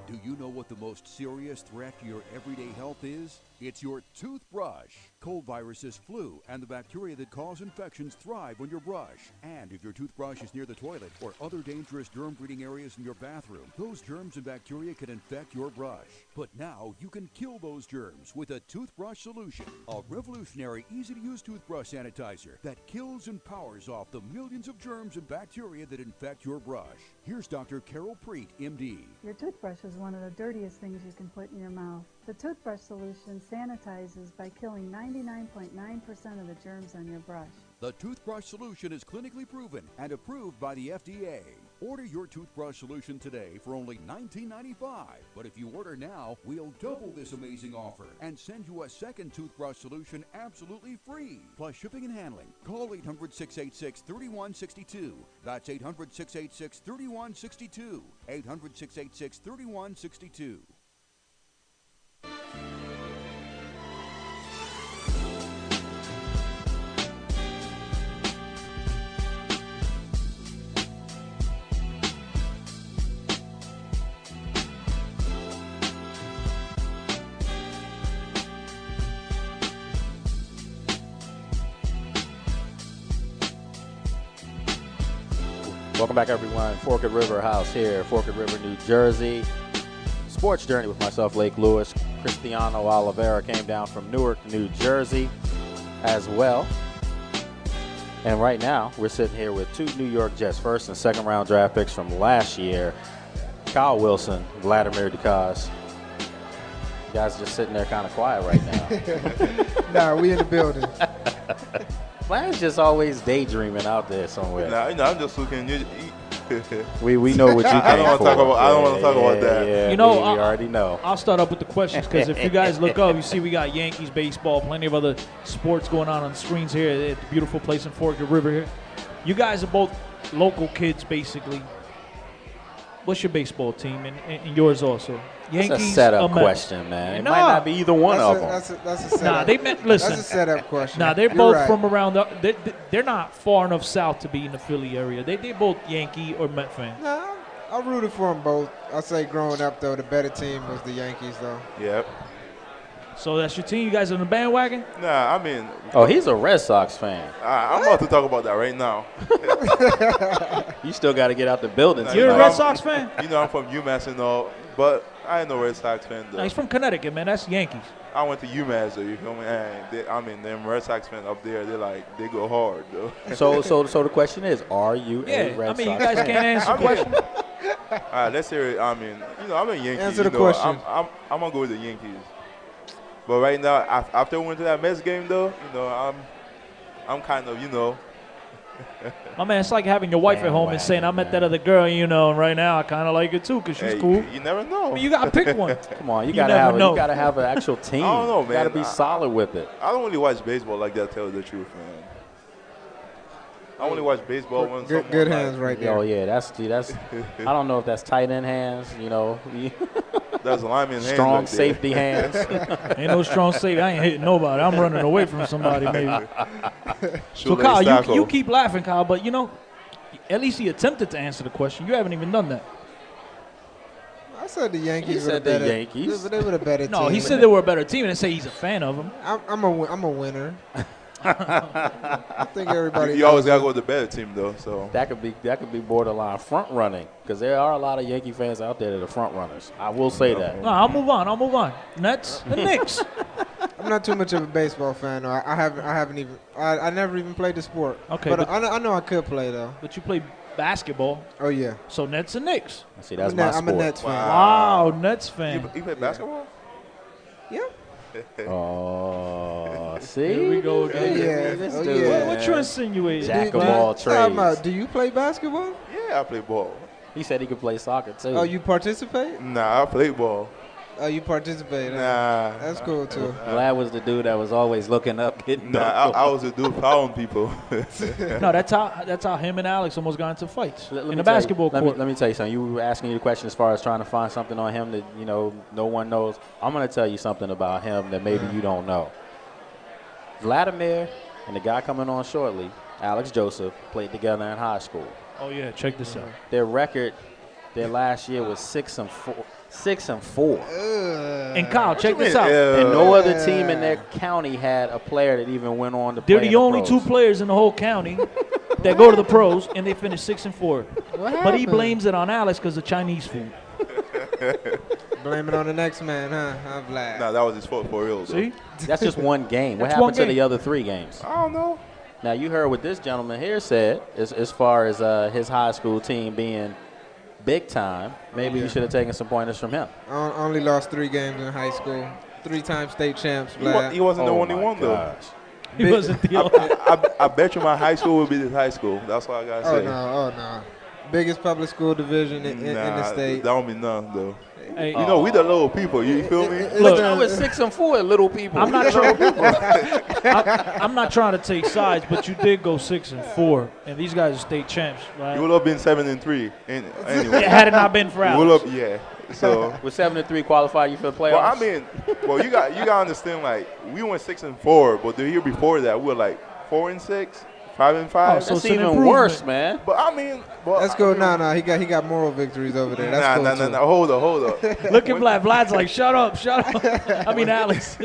Do you know what the most serious threat to your everyday health is? It's your toothbrush. Cold viruses, flu, and the bacteria that cause infections thrive on your brush. And if your toothbrush is near the toilet or other dangerous germ-breeding areas in your bathroom, those germs and bacteria can infect your brush. But now you can kill those germs with a toothbrush solution, a revolutionary, easy-to-use toothbrush sanitizer that kills and powers off the millions of germs and bacteria that infect your brush. Here's Dr. Carol Preet, MD. Your toothbrush is one of the dirtiest things you can put in your mouth. The toothbrush solution sanitizes by killing 99.9% of the germs on your brush. The toothbrush solution is clinically proven and approved by the FDA. Order your toothbrush solution today for only $19.95. But if you order now, we'll double this amazing offer and send you a second toothbrush solution absolutely free, plus shipping and handling. Call 800-686-3162. That's 800-686-3162. 800-686-3162. Welcome back, everyone. Forked River House here, Forked River, New Jersey. Sports Journey with myself, Lake Lewis. Cristiano Oliveira came down from Newark, New Jersey as well. And right now, we're sitting here with two New York Jets first and second round draft picks from last year. Kyle Wilson, Vladimir Duccase. You guys are just sitting there kind of quiet right now. Nah, we in the building. Vlad's just always daydreaming out there somewhere. Nah, I'm just looking. We know what you think. I don't want to talk about that. Yeah, you know, we already know. I'll start up with the questions because if you guys look up, you see we got Yankees baseball, plenty of other sports going on the screens here at the beautiful place in Forked River here. You guys are both local kids, basically. What's your baseball team and yours also? Yankees. That's a setup question, man. It might not be either one of them. That's a setup. Nah, they meant, listen. That's a setup question. Nah, they're You're both right. from around. They're not far enough south to be in the Philly area. They both Yankee or Met fans. Nah, I rooted for them both. I say growing up though, the better team was the Yankees though. Yep. So that's your team. You guys on the bandwagon? Nah, I mean. Oh, he's a Red Sox fan. I'm about to talk about that right now. You still got to get out the building. You're a Red Sox fan? You know, I'm from UMass and all, but I ain't no Red Sox fan though. No, he's from Connecticut, man. That's Yankees. I went to UMass though. You feel me? And them Red Sox fans up there, they go hard though. So the question is, are you a Red Sox fan? you guys can't answer the question. All right, let's hear it. I mean, I'm a Yankee. Answer the question. I'm gonna go with the Yankees. But right now, after we went to that Mets game though, I'm kind of, My man, it's like having your wife at home and saying, I met that other girl, and right now I kind of like her too because she's cool. You never know. I mean, you got to pick one. Come on, you never gotta know. have an actual team. I don't know, man. You gotta be solid with it. I don't really watch baseball like that, tell you the truth, man. I only watch baseball when good hands right there. Oh yeah, that's. I don't know if that's tight end hands. That's lineman hands. Strong right safety hands. Ain't no strong safety. I ain't hitting nobody. I'm running away from somebody, maybe. So Shoelace Kyle, tackle. you keep laughing, Kyle, but at least he attempted to answer the question. You haven't even done that. I said the Yankees. He said the Yankees. They were the better team. No, he said they were a better team, and didn't say he's a fan of them. I'm a winner. I think everybody. You always gotta go with the better team though. So that could be borderline front running because there are a lot of Yankee fans out there that are front runners. I will say that. No, I'll move on. Nets and Knicks. I'm not too much of a baseball fan. Though. I never even played the sport. Okay, but I know I could play though. But you play basketball. Oh yeah. So Nets and Knicks. See, that's my sport. I'm a Nets fan. Wow, Nets fan. You play basketball? Yeah. Oh, see? Here we go again. Yeah. What you insinuating? Jack of all trades. Do you play basketball? Yeah, I play ball. He said he could play soccer too. Oh, you participate? Nah, I play ball. Oh, you participate? Nah. That's cool too. Vlad was the dude that was always looking up, getting Nah, I was a dude fouling people. No, that's how him and Alex almost got into fights Let in me the tell you- basketball court. Let me tell you something. You were asking you the question as far as trying to find something on him that no one knows. I'm going to tell you something about him that maybe you don't know. Vladimir and the guy coming on shortly, Alex Joseph, played together in high school. Oh yeah, check this out. Their record, their last year was 6-4. 6-4. And Kyle, check this out. And no other team in their county had a player that even went on to play. They're the only pros. two players in the whole county that go to the pros, and they finish 6-4. But he blames it on Alex because of Chinese food. Blame it on the next man, huh? I'm glad. Nah, that was his fault for real. Though. See? That's just one game. What That's one happened to game. the other 3 games? I don't know. Now, you heard what this gentleman here said as far as his high school team being big time. Maybe you should have taken some pointers from him. I only lost 3 games in high school. 3-time state champs. He wasn't the only one, though. He wasn't the only I bet you my high school would be this high school. That's what I got to say. Oh, no. Biggest public school division in the state. That don't mean none, though. Hey, we the little people. You feel me? Look, I was 6-4, little people. I'm not I'm not trying to take sides, but you did go 6-4, and these guys are state champs, right? You would have been 7-3. Anyway. Had it not been for Alex. Yeah. So with 7-3 qualify you for the playoffs. Well, I mean, you got to understand. Like we went 6-4, but the year before that we were like 4-6. 5-5. Oh, so that's even worse, man. But I mean, let's go. No. He got moral victories over there. That's cool nah. Hold up. Look at Vlad. Vlad's like, shut up. I mean, Alex.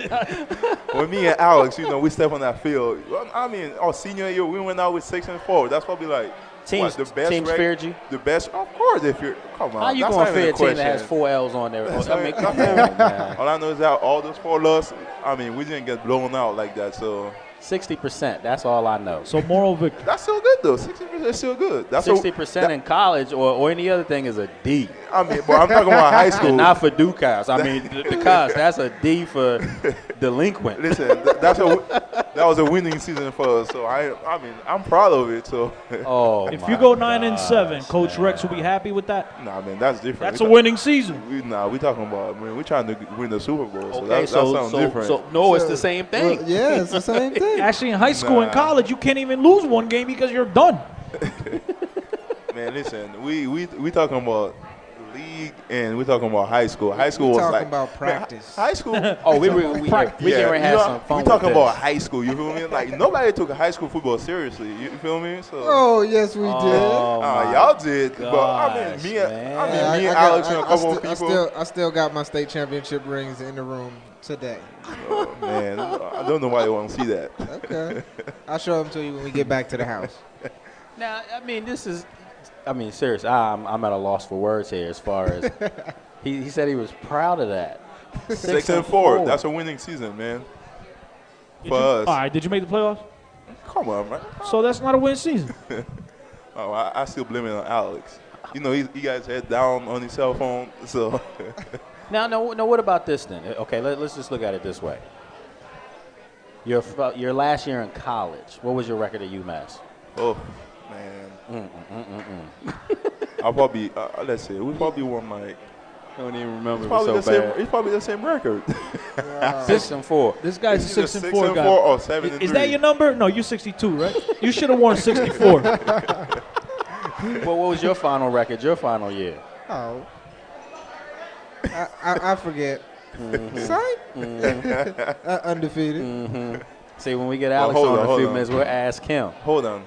When me and Alex, we step on that field. I mean, our senior year, we went out with 6-4. That's probably like teams. The best teams feared you. The best, of course. If you're come on, how you going to fear a team that has 4 L's on there? Come on, man. All I know is that all those 4 losses. I mean, we didn't get blown out like that, so. 60%. That's all I know. So moral victory. That's still good though. 60% is still good. That's 60% in college or any other thing is a D. I mean, but I'm talking about high school. And not for Duccase. I mean, Duccase. That's a D for delinquent. Listen, that was a winning season for us. So I mean, I'm proud of it. So. If you go 9-7, Coach Rex will be happy with that. Nah, man, that's different. That's a winning season. We talking about. I mean, we're trying to win the Super Bowl. So Okay, that's something different. So no, it's the same thing. Well, yeah, it's the same thing. Actually, in high school and college, you can't even lose one game because you're done. Man, listen, we talking about league and we talking about high school. High school was talking like about practice. High school. We can have some fun. We talking with about this. high school. You feel me? Like nobody took high school football seriously. You feel me? So. Oh yes, we did. Y'all did. But I mean, me and Alex and a couple of people. I still got my state championship rings in the room today. Oh, man, I don't know why you want to see that. Okay, I'll show them to you when we get back to the house. Now, I mean, seriously, I'm at a loss for words here as far as he said he was proud of that. 6-4. That's a winning season, man. For us. All right, did you make the playoffs? Come on, man. So that's not a win season. I still blame it on Alex. He got his head down on his cell phone, so. Now, what about this then? Okay, let's just look at it this way. Your last year in college, what was your record at UMass? Oh, man. I'll probably, let's see, we probably won like. I don't even remember. It's probably the same record. 6-4. This guy's a 6-4 guy. Or 7-3. Is that your number? No, you're 62, right? You should have worn 64. Well, what was your final record? Your final year? Oh. I forget. Mm-hmm. Undefeated. Mm-hmm. See, when we get Alex on in a few minutes, we'll ask him. Hold on.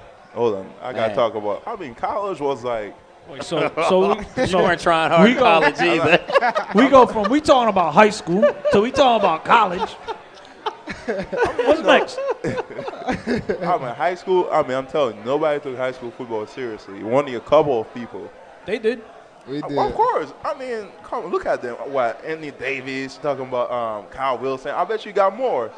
I got to talk about. I mean, college was like. So you weren't trying hard in college either. we talking about high school to we talking about college. What's next? I mean, high school. I mean, I'm telling you, nobody took high school football seriously. Only a couple of people. They did. We did. Of course. I mean, come look at them. What, Anthony Davis, talking about Kyle Wilson. I bet you got more.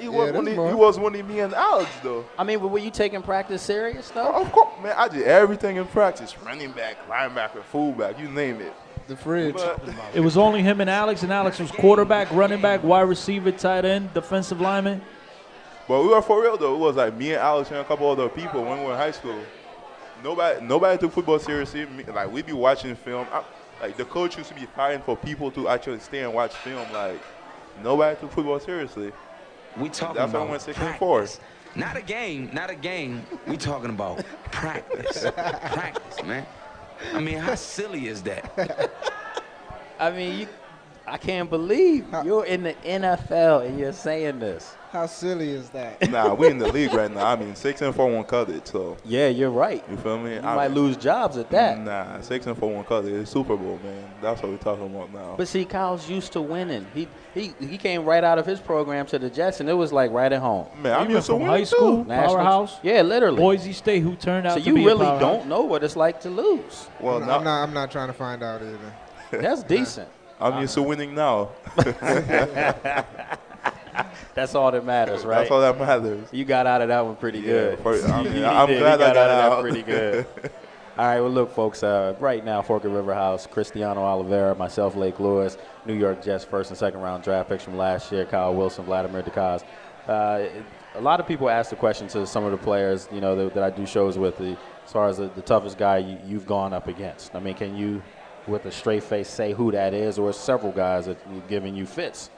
He was winning me and Alex, though. I mean, but were you taking practice serious, though? Of course, man. I did everything in practice. Running back, linebacker, fullback, you name it. The fridge. It was only him and Alex was quarterback, running back, wide receiver, tight end, defensive lineman. But we were for real, though. It was like me and Alex and a couple other people when we were in high school. Nobody took football seriously. Like, we'd be watching film. Like, the coach used to be fighting for people to actually stay and watch film. Like, nobody took football seriously. We talking That's about why we went 6-4. Not a game. We talking about practice. Practice, man. I mean, how silly is that? I mean, I can't believe you're in the NFL and you're saying this. How silly is that? Nah, we in the league right now. I mean, 6-4 won't cut it. So yeah, you're right. You feel me? You might lose jobs at that. Nah, 6-4 won't cut it. It's Super Bowl, man. That's what we're talking about now. But see, Kyle's used to winning. He came right out of his program to the Jets, and it was like right at home. Man, I'm used to winning high school, too. powerhouse. Yeah, literally. Boise State, who turned out so to you be really a powerhouse. don't know what it's like to lose. Well, I'm not trying to find out either. That's decent. I'm used to winning now. That's all that matters, right? That's all that matters. You got out of that one pretty good. I'm glad I got out out. pretty good. All right, well, look, folks, right now, Forked River House, Cristiano Oliveira, myself, Lake Lewis, New York Jets first and second round draft picks from last year, Kyle Wilson, Vladimir Duccase. A lot of people ask the question to some of the players, you know, that I do shows with, as far as the toughest guy you've gone up against. I mean, can you, with a straight face, say who that is, or several guys that are giving you fits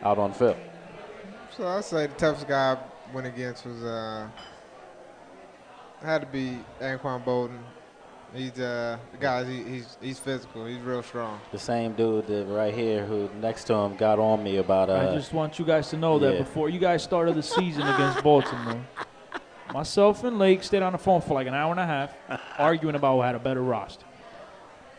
out on field? So I'd say the toughest guy I went against was had to be Anquan Bolden. He's the guy. He's physical. He's real strong. The same dude that right here, who next to him, got on me about. I just want you guys to know that before you guys started the season against Baltimore, myself and Lake stayed on the phone for like an hour and a half, arguing about who had a better roster.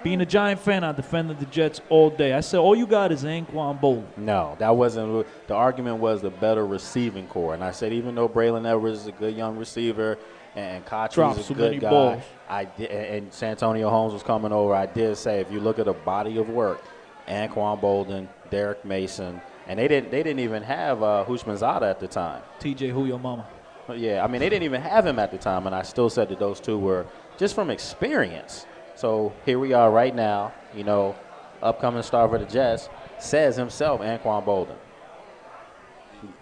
Being a Giant fan, I defended the Jets all day. I said, all you got is Anquan Bolden. No, that wasn't. The argument was the better receiving core. And I said, even though Braylon Edwards is a good young receiver and Cottrell is a good guy, balls. I did, and Santonio Holmes was coming over, I did say, if you look at a body of work, Anquan Bolden, Derek Mason, and they didn't even have Hushmanzada at the time. TJ, who your mama? Yeah, I mean, they didn't even have him at the time, and I still said that those two were just from experience. So here we are right now, you know, upcoming star for the Jets, says himself, Anquan Bolden.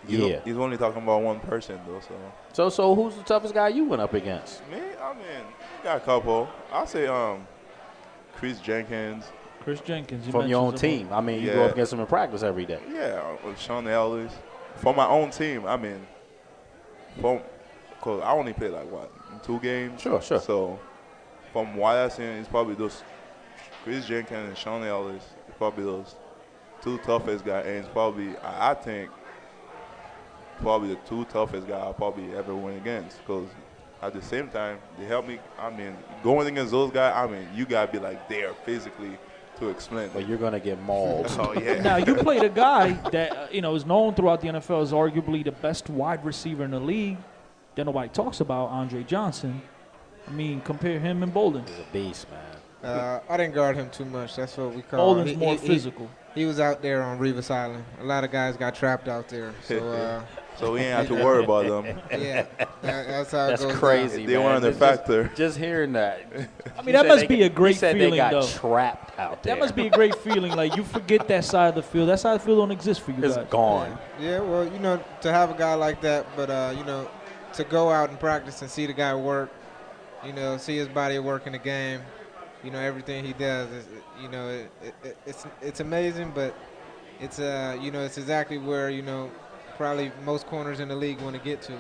He's only talking about one person, though. So who's the toughest guy you went up against? Me? I mean, got a couple. I'll say Chris Jenkins. Chris Jenkins. From your own team. I mean, you go up against him in practice every day. Yeah, with Sean Ellis. For my own team, I mean, because I only played like, 2 games? Sure. So from what I've seen, it's probably those Chris Jenkins and Sean Ellis. It's probably those 2 toughest guys. And it's probably, I think, probably the 2 toughest guys I probably ever went against. Because at the same time, they helped me. I mean, going against those guys, I mean, you got to be like there physically to explain. But you're going to get mauled. Oh, yeah. Now, you played a guy that, is known throughout the NFL as arguably the best wide receiver in the league that nobody talks about, Andre Johnson. I mean, compare him and Bolden. He's a beast, man. I didn't guard him too much. That's what we call Bolden's more physical. He was out there on Revis Island. A lot of guys got trapped out there. So so we ain't have to worry about them. Yeah, that's how it goes. That's crazy, down. They weren't a factor. Just hearing that. I mean, that must be a great feeling, feeling, they got though. trapped out there. That must be a great feeling. Like, you forget that side of the field. That side of the field don't exist for you guys. It's gone. Yeah, well, to have a guy like that, but, to go out and practice and see the guy work, see his body work in the game, everything he does is, it's amazing, but it's it's exactly where probably most corners in the league want to get to,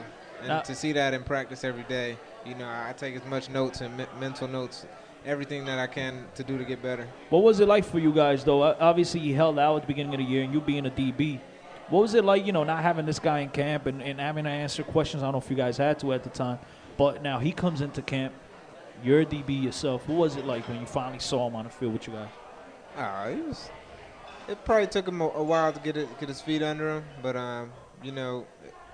and to see that in practice every day, I take as much notes and mental notes, everything that I can to do to get better. What was it like for you guys, though? Obviously, you held out at the beginning of the year, and you being a DB. What was it like, not having this guy in camp and having to answer questions? I don't know if you guys had to at the time, but now he comes into camp. You're a DB yourself. What was it like when you finally saw him on the field with you guys? It probably took him a while to get his feet under him, but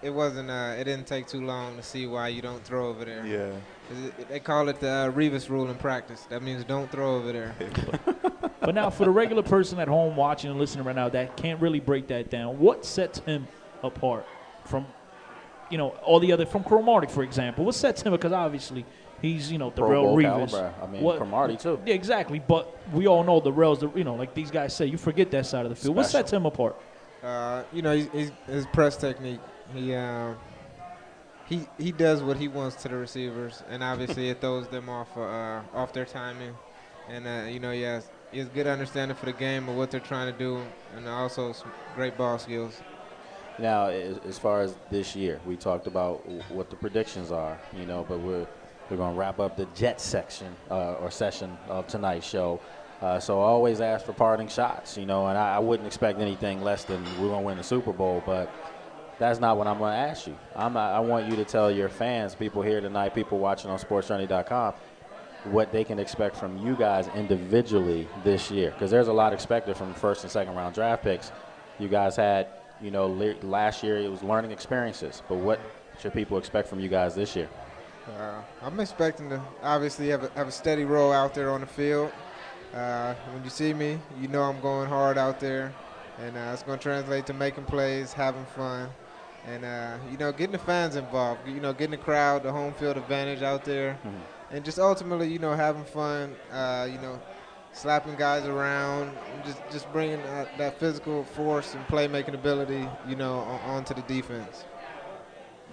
it wasn't. It didn't take too long to see why you don't throw over there. Yeah. They call it the Revis rule in practice. That means don't throw over there. But now, for the regular person at home watching and listening right now that can't really break that down, what sets him apart from, all the other, from Cromartie, for example? What sets him? Because obviously he's, the Pro real Bowl Revis. caliber. I mean, Cromartie too. Yeah, exactly. But we all know the rails. Like these guys say, you forget that side of the field. What sets him apart? His press technique. He does what he wants to the receivers, and obviously it throws them off their timing. And he has good understanding for the game of what they're trying to do, and also some great ball skills. Now, as far as this year, we talked about what the predictions are, but we're going to wrap up the Jet section or session of tonight's show. So I always ask for parting shots, and I wouldn't expect anything less than we're going to win the Super Bowl, but that's not what I'm going to ask you. I want you to tell your fans, people here tonight, people watching on sportsjourney.com, what they can expect from you guys individually this year, because there's a lot expected from first and second round draft picks. You guys had, last year it was learning experiences, but what should people expect from you guys this year? I'm expecting to obviously have a steady roll out there on the field. When you see me, I'm going hard out there, and it's going to translate to making plays, having fun, and getting the fans involved. Getting the crowd, the home field advantage out there. Mm-hmm. And just ultimately, having fun, slapping guys around, and just bringing that physical force and playmaking ability, onto the defense.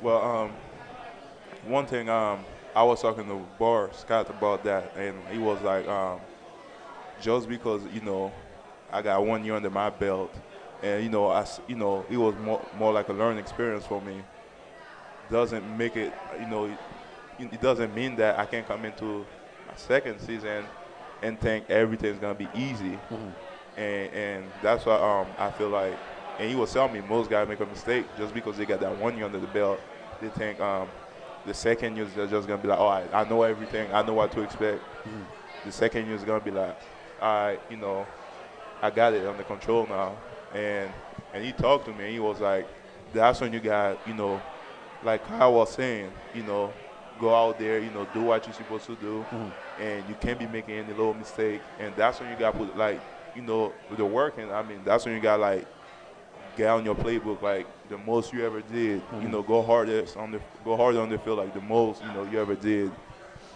Well, one thing, I was talking to Bar Scott about that, and he was like, just because, I got 1 year under my belt, and, it was more like a learning experience for me, doesn't make it, it doesn't mean that I can come into a second season and think everything's going to be easy. Mm-hmm. And that's why I feel like, and he was telling me most guys make a mistake just because they got that 1 year under the belt. They think the second year they're just going to be like, oh, I know everything. I know what to expect. Mm-hmm. The second year is going to be like, all right, I got it under control now. And he talked to me, and he was like, that's when you got, like I was saying, go out there, do what you're supposed to do, mm-hmm. and you can't be making any little mistake. And that's when you got to put, like, with the work, and I mean, that's when you got, like, get on your playbook, like, the most you ever did. Mm-hmm. Go harder on the field, like, the most, you ever did.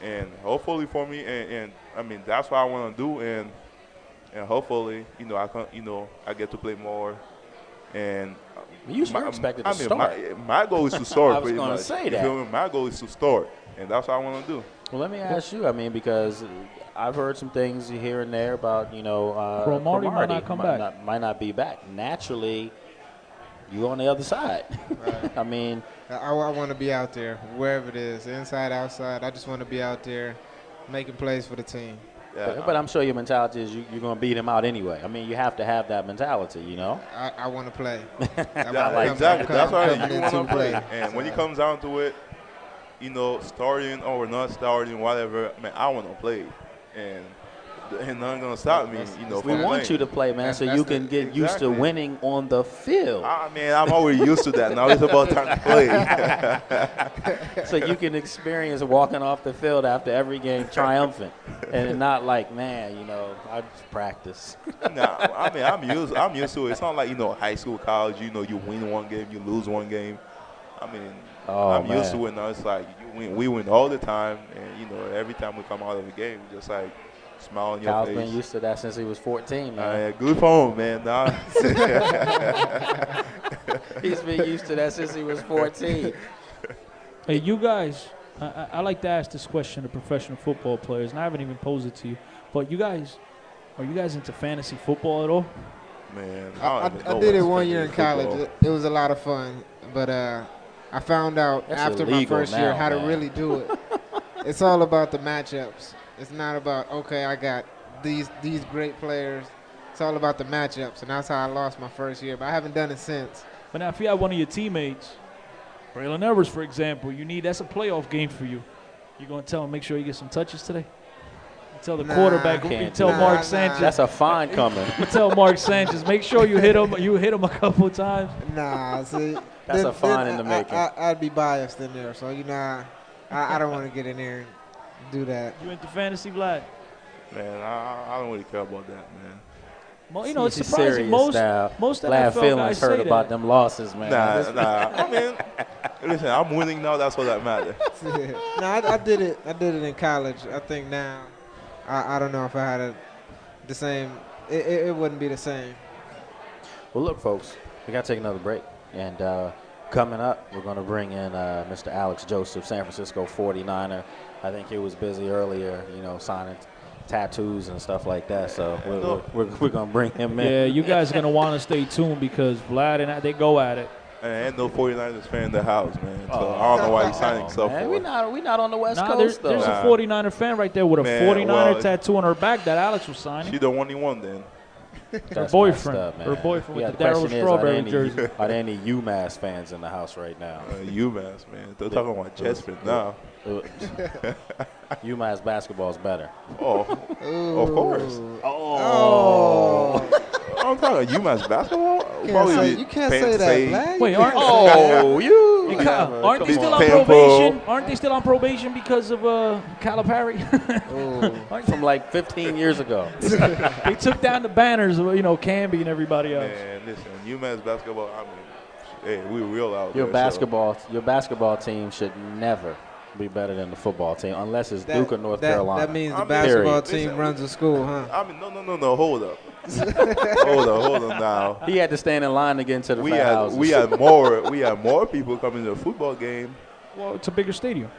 And hopefully for me, and I mean, that's what I want to do, and hopefully, I can, I get to play more. And you're expected to start. My goal is to start. I was going to say that. My goal is to start, and that's what I want to do. Well, let me ask you. I mean, because I've heard some things here and there about Cromartie might not come back. Might not be back. Naturally, you on the other side. Right. I mean, I want to be out there wherever it is, inside, outside. I just want to be out there making plays for the team. Yeah. But I'm sure your mentality is you're going to beat him out anyway. I mean, you have to have that mentality, I want to play. Exactly. That's why you want to play. And when it comes down to it, starting or not starting, whatever, man, I want to play. And nothing going to stop me, from We want you to play, man, so you can get used to winning on the field. Man, I'm already used to that. Now it's about time to play. So you can experience walking off the field after every game triumphant and not like, man, I just practice. I mean, I'm used to it. It's not like, high school, college, you win one game, you lose one game. I mean, I'm used to it now. It's like we win all the time, and, every time we come out of the game, just like, smile on your Kyle's face. Been used to that since he was 14, man. Good for him, man. Nah. He's been used to that since he was 14. Hey, you guys, I like to ask this question to professional football players, and I haven't even posed it to you. But are you guys into fantasy football at all? Man, I did it 1 year in college. It was a lot of fun, but I found out after my first year how to really do it. It's all about the matchups. It's not about, okay, I got these great players. It's all about the matchups, and that's how I lost my first year. But I haven't done it since. But now, if you have one of your teammates, Braylon Evers, for example, that's a playoff game for you. You're going to tell him, make sure he gets some touches today? Tell the quarterback. You tell Mark Sanchez. That's a fine coming. You tell Mark Sanchez. Make sure you hit him. You hit him a couple of times. Nah, see. That's a fine in the making. I'd be biased in there, so I don't want to get in there and do that. You into fantasy, Vlad? Man, I don't really care about that, man. Well, you know, it's surprising. Most Vlad NFL feelings guys hurt say about that. them losses, man. Nah. I mean, listen, I'm winning now. That's all that matters. No, I did it. I did it in college. I think now, I don't know if I had the same. It wouldn't be the same. Well, look, folks, we got to take another break. And coming up, we're going to bring in Mr. Alex Joseph, San Francisco 49er. I think he was busy earlier, you know, signing tattoos and stuff like that. So we're going to bring him in. Yeah, you guys are going to want to stay tuned because Vlad and they go at it. And ain't no 49ers fan in the house, man. So I don't know why he's signing stuff for. We not on the West Coast, there's though. a 49er fan right there with a 49er tattoo on her back that Alex was signing. She the only one then. Her boyfriend. Her boyfriend with the Darryl Strawberry jersey. Are there any UMass fans in the house right now? UMass, man. They're talking about Jets now. UMass basketball is better. Oh, of course. Oh. I'm talking UMass basketball? You can't say that, Vlad. Wait, aren't they still on probation? Aren't they still on probation because of Calipari? From like 15 years ago. They took down the banners of, you know, Camby and everybody else. Man, listen, UMass basketball, I mean, hey, we real out your there. Your basketball team should never be better than the football team unless it's Duke or North Carolina. That means the basketball team runs the school, huh? I mean, no, hold up. hold up now. He had to stand in line to get into the we houses. had more people coming to the football game. Well, it's a bigger stadium.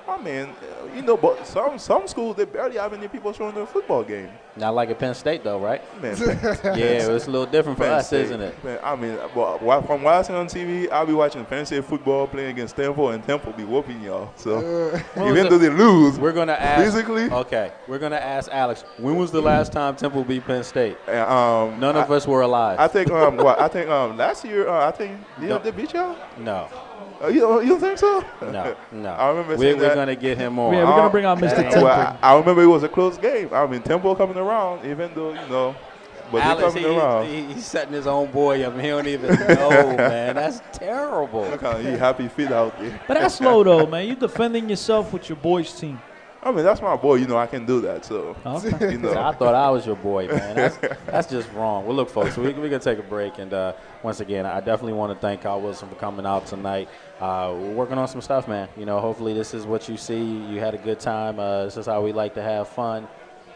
I mean, you know, but some schools, they barely have any people showing their football game. Not like at Penn State, though, right? Man, yeah, it's a little different for us, isn't it? Man, I mean, from what I see on TV, I'll be watching Penn State football playing against Stanford, and Temple be whooping y'all. So even though they lose, we're gonna ask physically. Okay, we're gonna ask Alex. When was the last time Temple beat Penn State? None of us were alive. I think last year. I think they beat y'all. No. You don't think so? No. I remember saying we're going to get him on. Yeah, we're going to bring out Mr. Temple. Well, I remember it was a close game. I mean, Temple coming around, even though, you know, but Alex, they're coming around. He's setting his own boy up. He don't even know, man. That's terrible. Look how he happy feet out there. But that's slow, though, man. You defending yourself with your boys' team. I mean, that's my boy. You know, I can do that. So, okay. You know. I thought I was your boy, man. That's just wrong. Well, look, folks, we're going to take a break. And once again, I definitely want to thank Kyle Wilson for coming out tonight. We're working on some stuff, man. You know, hopefully this is what you see. You had a good time. This is how we like to have fun.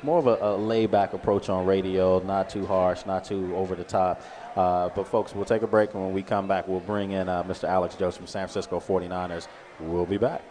More of a laid-back approach on radio, not too harsh, not too over the top. But, folks, we'll take a break. And when we come back, we'll bring in Mr. Alex Joseph from San Francisco 49ers. We'll be back.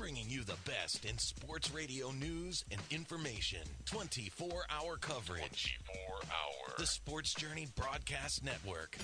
bringing you the best in sports radio news and information. 24-hour coverage. 24-hour. The Sports Journey Broadcast Network.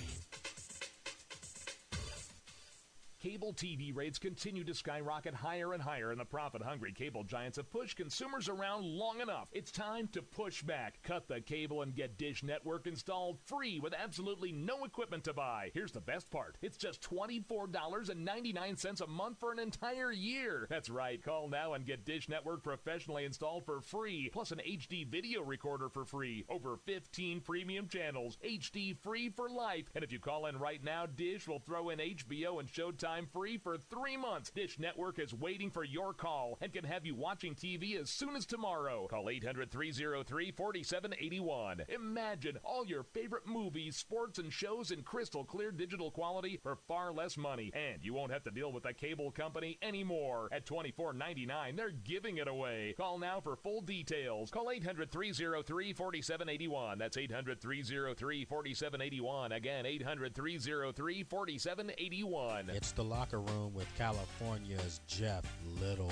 Cable TV rates continue to skyrocket higher and higher, and the profit-hungry cable giants have pushed consumers around long enough. It's time to push back. Cut the cable and get Dish Network installed free with absolutely no equipment to buy. Here's the best part. It's just $24.99 a month for an entire year. That's right. Call now and get Dish Network professionally installed for free, plus an HD video recorder for free. Over 15 premium channels. HD free for life. And if you call in right now, Dish will throw in HBO and Showtime free for 3 months. Dish Network is waiting for your call and can have you watching TV as soon as tomorrow. Call 800-303-4781. Imagine all your favorite movies, sports, and shows in crystal clear digital quality for far less money. And you won't have to deal with a cable company anymore. At $24.99, they're giving it away. Call now for full details. Call 800-303-4781. That's 800-303-4781. Again, 800-303-4781. It's the Locker Room with California's Jeff Little.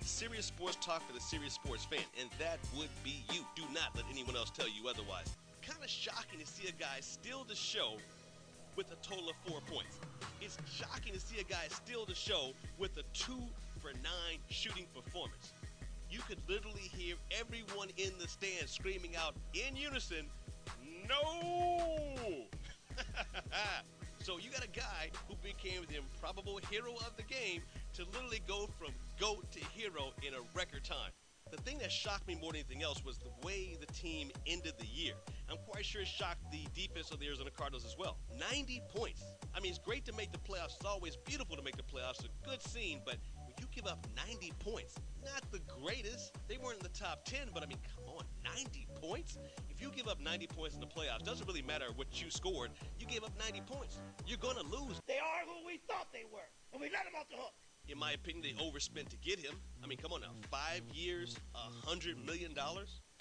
Serious sports talk for the serious sports fan, and that would be you. Do not let anyone else tell you otherwise. Kind of shocking to see a guy steal the show with a total of 4 points. It's shocking to see a guy steal the show with a 2-for-9 shooting performance. You could literally hear everyone in the stands screaming out in unison, "No!" So you got a guy who became the improbable hero of the game to literally go from GOAT to hero in a record time. The thing that shocked me more than anything else was the way the team ended the year. I'm quite sure it shocked the defense of the Arizona Cardinals as well. 90 points. I mean, it's great to make the playoffs. It's always beautiful to make the playoffs. A good scene, but when you give up 90 points, not the greatest. They weren't in the top 10, but I mean, come on, 90 points? If you give up 90 points in the playoffs, doesn't really matter what you scored. You gave up 90 points. You're going to lose. They are who we thought they were, and we let them off the hook. In my opinion, they overspent to get him. I mean, come on now, 5 years, $100 million?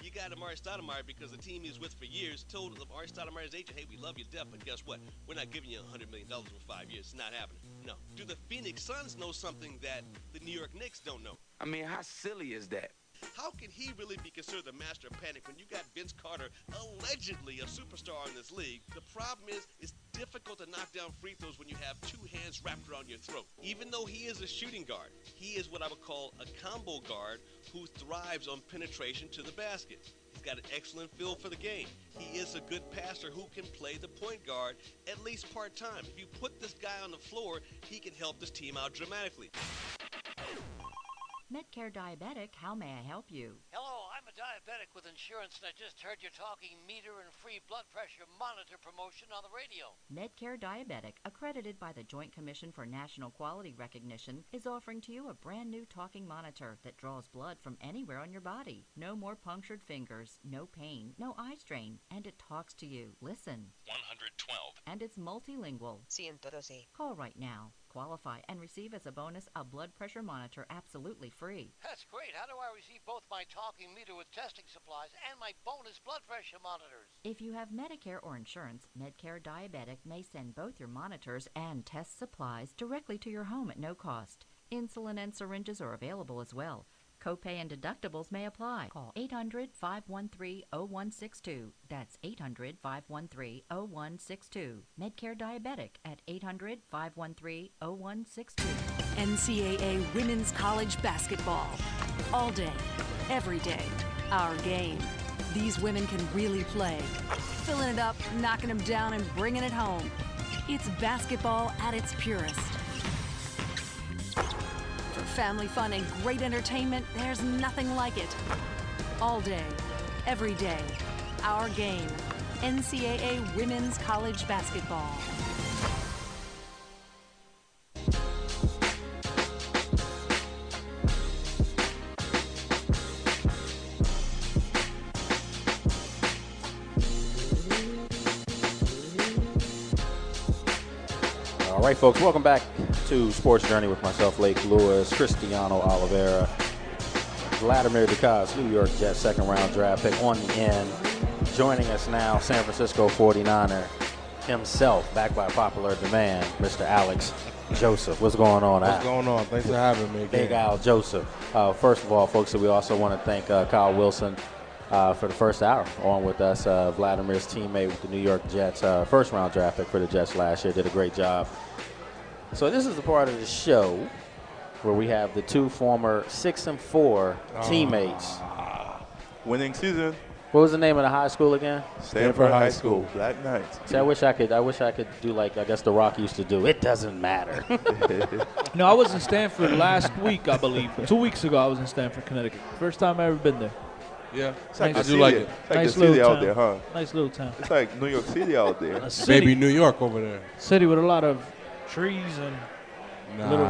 You got Amari Stoudemire because the team he was with for years told Amari Stoudemire's agent, hey, we love you to death, but guess what? We're not giving you $100 million over 5 years. It's not happening. No. Do the Phoenix Suns know something that the New York Knicks don't know? I mean, how silly is that? How can he really be considered the master of panic when you got Vince Carter, allegedly a superstar in this league? The problem is, it's difficult to knock down free throws when you have two hands wrapped around your throat. Even though he is a shooting guard, he is what I would call a combo guard who thrives on penetration to the basket. He's got an excellent feel for the game. He is a good passer who can play the point guard at least part-time. If you put this guy on the floor, he can help this team out dramatically. Medcare Diabetic, how may I help you? Hello, I'm a diabetic with insurance, and I just heard your talking meter and free blood pressure monitor promotion on the radio. Medcare Diabetic, accredited by the Joint Commission for National Quality Recognition, is offering to you a brand new talking monitor that draws blood from anywhere on your body. No more punctured fingers, no pain, no eye strain, and it talks to you. Listen. 112. And it's multilingual. 112. Call right now. Qualify and receive as a bonus a blood pressure monitor absolutely free. That's great. How do I receive both my talking meter with testing supplies and my bonus blood pressure monitors? If you have Medicare or insurance, Medcare Diabetic may send both your monitors and test supplies directly to your home at no cost. Insulin and syringes are available as well. Copay and deductibles may apply. Call 800-513-0162. That's 800-513-0162. Medcare Diabetic at 800-513-0162. NCAA Women's College Basketball. All day, every day, our game. These women can really play. Filling it up, knocking them down, and bringing it home. It's basketball at its purest. For family fun and great entertainment, there's nothing like it. All day, every day, our game. NCAA Women's College Basketball. All right, folks, welcome back to Sports Journey with myself, Lake Lewis, Cristiano Oliveira, Vladimir Duccase, New York Jets second-round draft pick on the end. Joining us now, San Francisco 49er himself, back by popular demand, Mr. Alex Joseph. What's going on, Al? What's going on? Thanks for having me again. Big Al Joseph. First of all, folks, we also want to thank Kyle Wilson for the first hour on with us. Vladimir's teammate with the New York Jets, first-round draft pick for the Jets last year, did a great job. So this is the part of the show where we have the two former 6-4 teammates. Winning season. What was the name of the high school again? Stanford High School, Black Knights. See, I wish I could do like I guess The Rock used to do. It doesn't matter. No, I was in Stanford last week, I believe. 2 weeks ago, I was in Stanford, Connecticut. First time I ever been there. Yeah, like I do like it. It's like Nice the city little out town. there, huh? Nice little town. It's like New York City out there. A city. Baby New York over there. City with a lot of trees and little.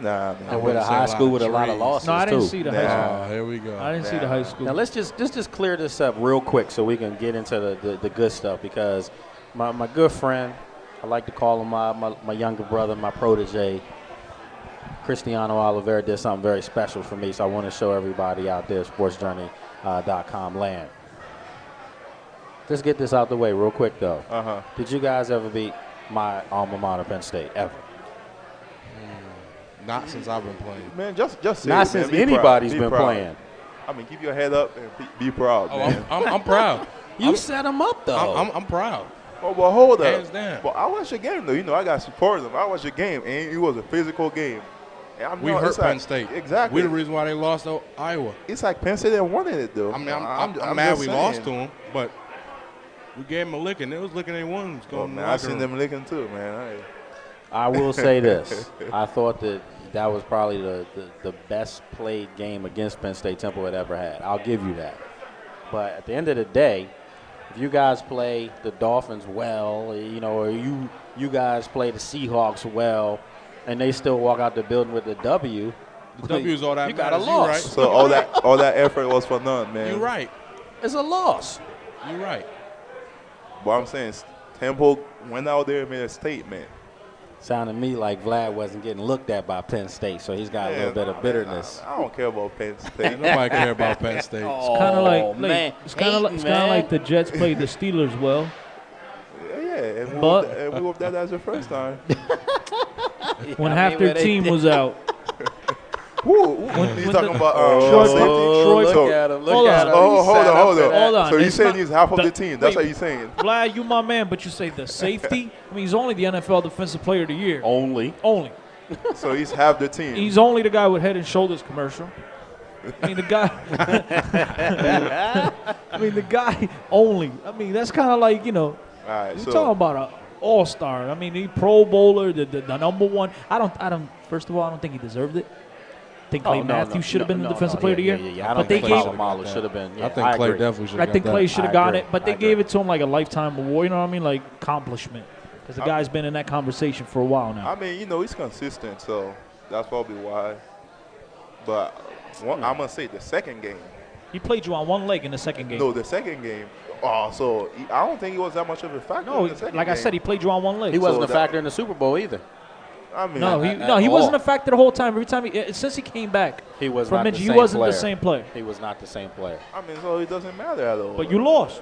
Nah. And with a high school with a lot of losses, No, I didn't too. see the high school. Here we go. I didn't see the high school. Now let's just clear this up real quick so we can get into the good stuff, because my good friend, I like to call him my younger brother, my protege, Cristiano Oliveira, did something very special for me. So I want to show everybody out there, sportsjourney.com land. Let's get this out the way real quick though. Did you guys ever beat my alma mater, Penn State, ever? Not since I've been playing. Man, just say Not it, since man. Be anybody's proud. been Be proud. playing. I mean, keep your head up and be proud, man. I'm proud. You set him up though. I'm proud. Oh, but hold up. Hands down. But I watched your game, though. You know, I got support them. I watched your game, and it was a physical game. And We hurt Penn State. Exactly. We the reason why they lost to Iowa. It's like Penn State wanted it, though. I mean, I'm mad just we saying. lost to them, but we gave them a licking. They was licking their wounds. Oh, man, I seen them licking, too, man. I will say this. I thought that was probably the best played game against Penn State Temple had ever had. I'll give you that. But at the end of the day, if you guys play the Dolphins well, you know, or you guys play the Seahawks well, and they still walk out the building with the W, the W is all that you got a matters. You loss. right. So all that effort was for none, man. You're right. It's a loss. You're right. But I'm saying Temple went out there and made a statement. Sounded to me like Vlad wasn't getting looked at by Penn State, so he's got a little bit of bitterness. I don't care about Penn State. Nobody care about Penn State. It's kind of like, man. it's kind of like the Jets played the Steelers well. Yeah, and we hope that as the first time. When half their team was out. He's talking about Troy. Look at him. Hold on. So you It's saying not- he's half of the the- team. That's wait. what you're saying. Vlad, you my man, but you say the safety? I mean, he's only the NFL Defensive Player of the Year. Only. So he's half the team. He's only the guy with Head and Shoulders commercial. I mean, the guy. the guy only. I mean, that's kind of like, you know, All right, you're so talking about an all-star. I mean, he Pro Bowler, the number one. I don't. First of all, I don't think he deserved it. I think Clay Matthews should have been the Defensive Player of the Year. Yeah. I don't think Malo should have been. Yeah, I think Clay definitely should have I think Clay should have gotten it, but they I gave it to him like a lifetime award. You know what I mean? Like accomplishment, because the guy's been in that conversation for a while now. I mean, you know, he's consistent, so that's probably why. But I'm going to say the second game. He played you on one leg in the second game. No, the second game. Oh, so I don't think he was that much of a factor No, in the second like game. I said, he played you on one leg. He wasn't a factor in the Super Bowl either. I mean, No, he wasn't a factor the whole time. Every time since he came back, He was from not the injury, same he wasn't player. the same player. He was not the same player. I mean, so it doesn't matter at all. But you lost.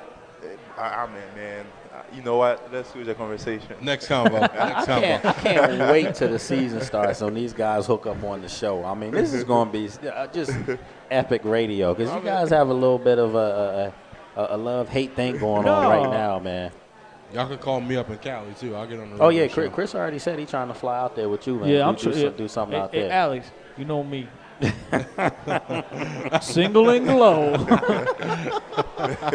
I mean, man, you know what? Let's switch the conversation. Next combo. I can't wait till the season starts when these guys hook up on the show. I mean, this is going to be just epic radio, because you guys have a little bit of a love-hate thing going on right now, man. Y'all can call me up in Cali, too. I'll get on the Oh, yeah, radio show. Chris already said he's trying to fly out there with you, man. Yeah, I'm do, sure. do something out Hey, there. Alex, you know me. Single and glow.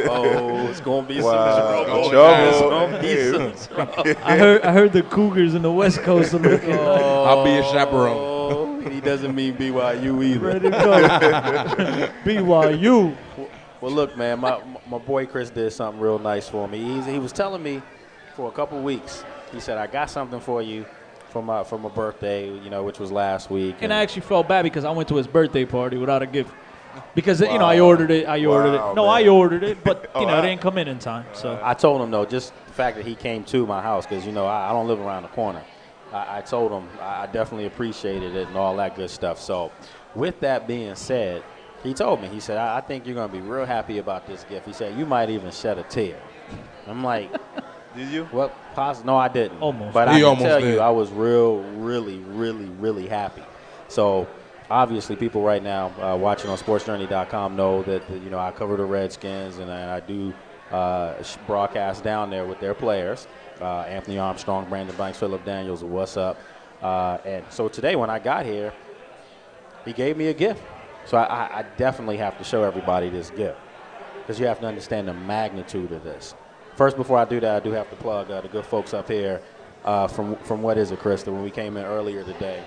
Oh, it's going to be Wow. some trouble. Trouble. It's gonna be some trouble. I heard the Cougars in the West Coast are looking. I'll be a chaperone. He doesn't mean BYU either. Ready to go. BYU. Well, look, man, my boy Chris did something real nice for me. He was telling me for a couple weeks. He said, "I got something for you for my birthday, you know, which was last week." And I actually felt bad because I went to his birthday party without a gift. Because you know I ordered it. No, man. I ordered it, but you know it didn't come in time. So I told him though, just the fact that he came to my house, because you know I don't live around the corner. I told him I definitely appreciated it and all that good stuff. So, with that being said, he told me, he said, I think you're going to be real happy about this gift. He said, you might even shed a tear. I'm like, Did you? Well, no, I didn't. Almost. But He I can almost tell did. you, I was really happy. So obviously, people right now watching on SportsJourney.com know that I cover the Redskins and I do broadcast down there with their players, Anthony Armstrong, Brandon Banks, Philip Daniels. What's up? And so today, when I got here, he gave me a gift. So I definitely have to show everybody this gift because you have to understand the magnitude of this. First, before I do that, I do have to plug the good folks up here from what is it, Krista? When we came in earlier today,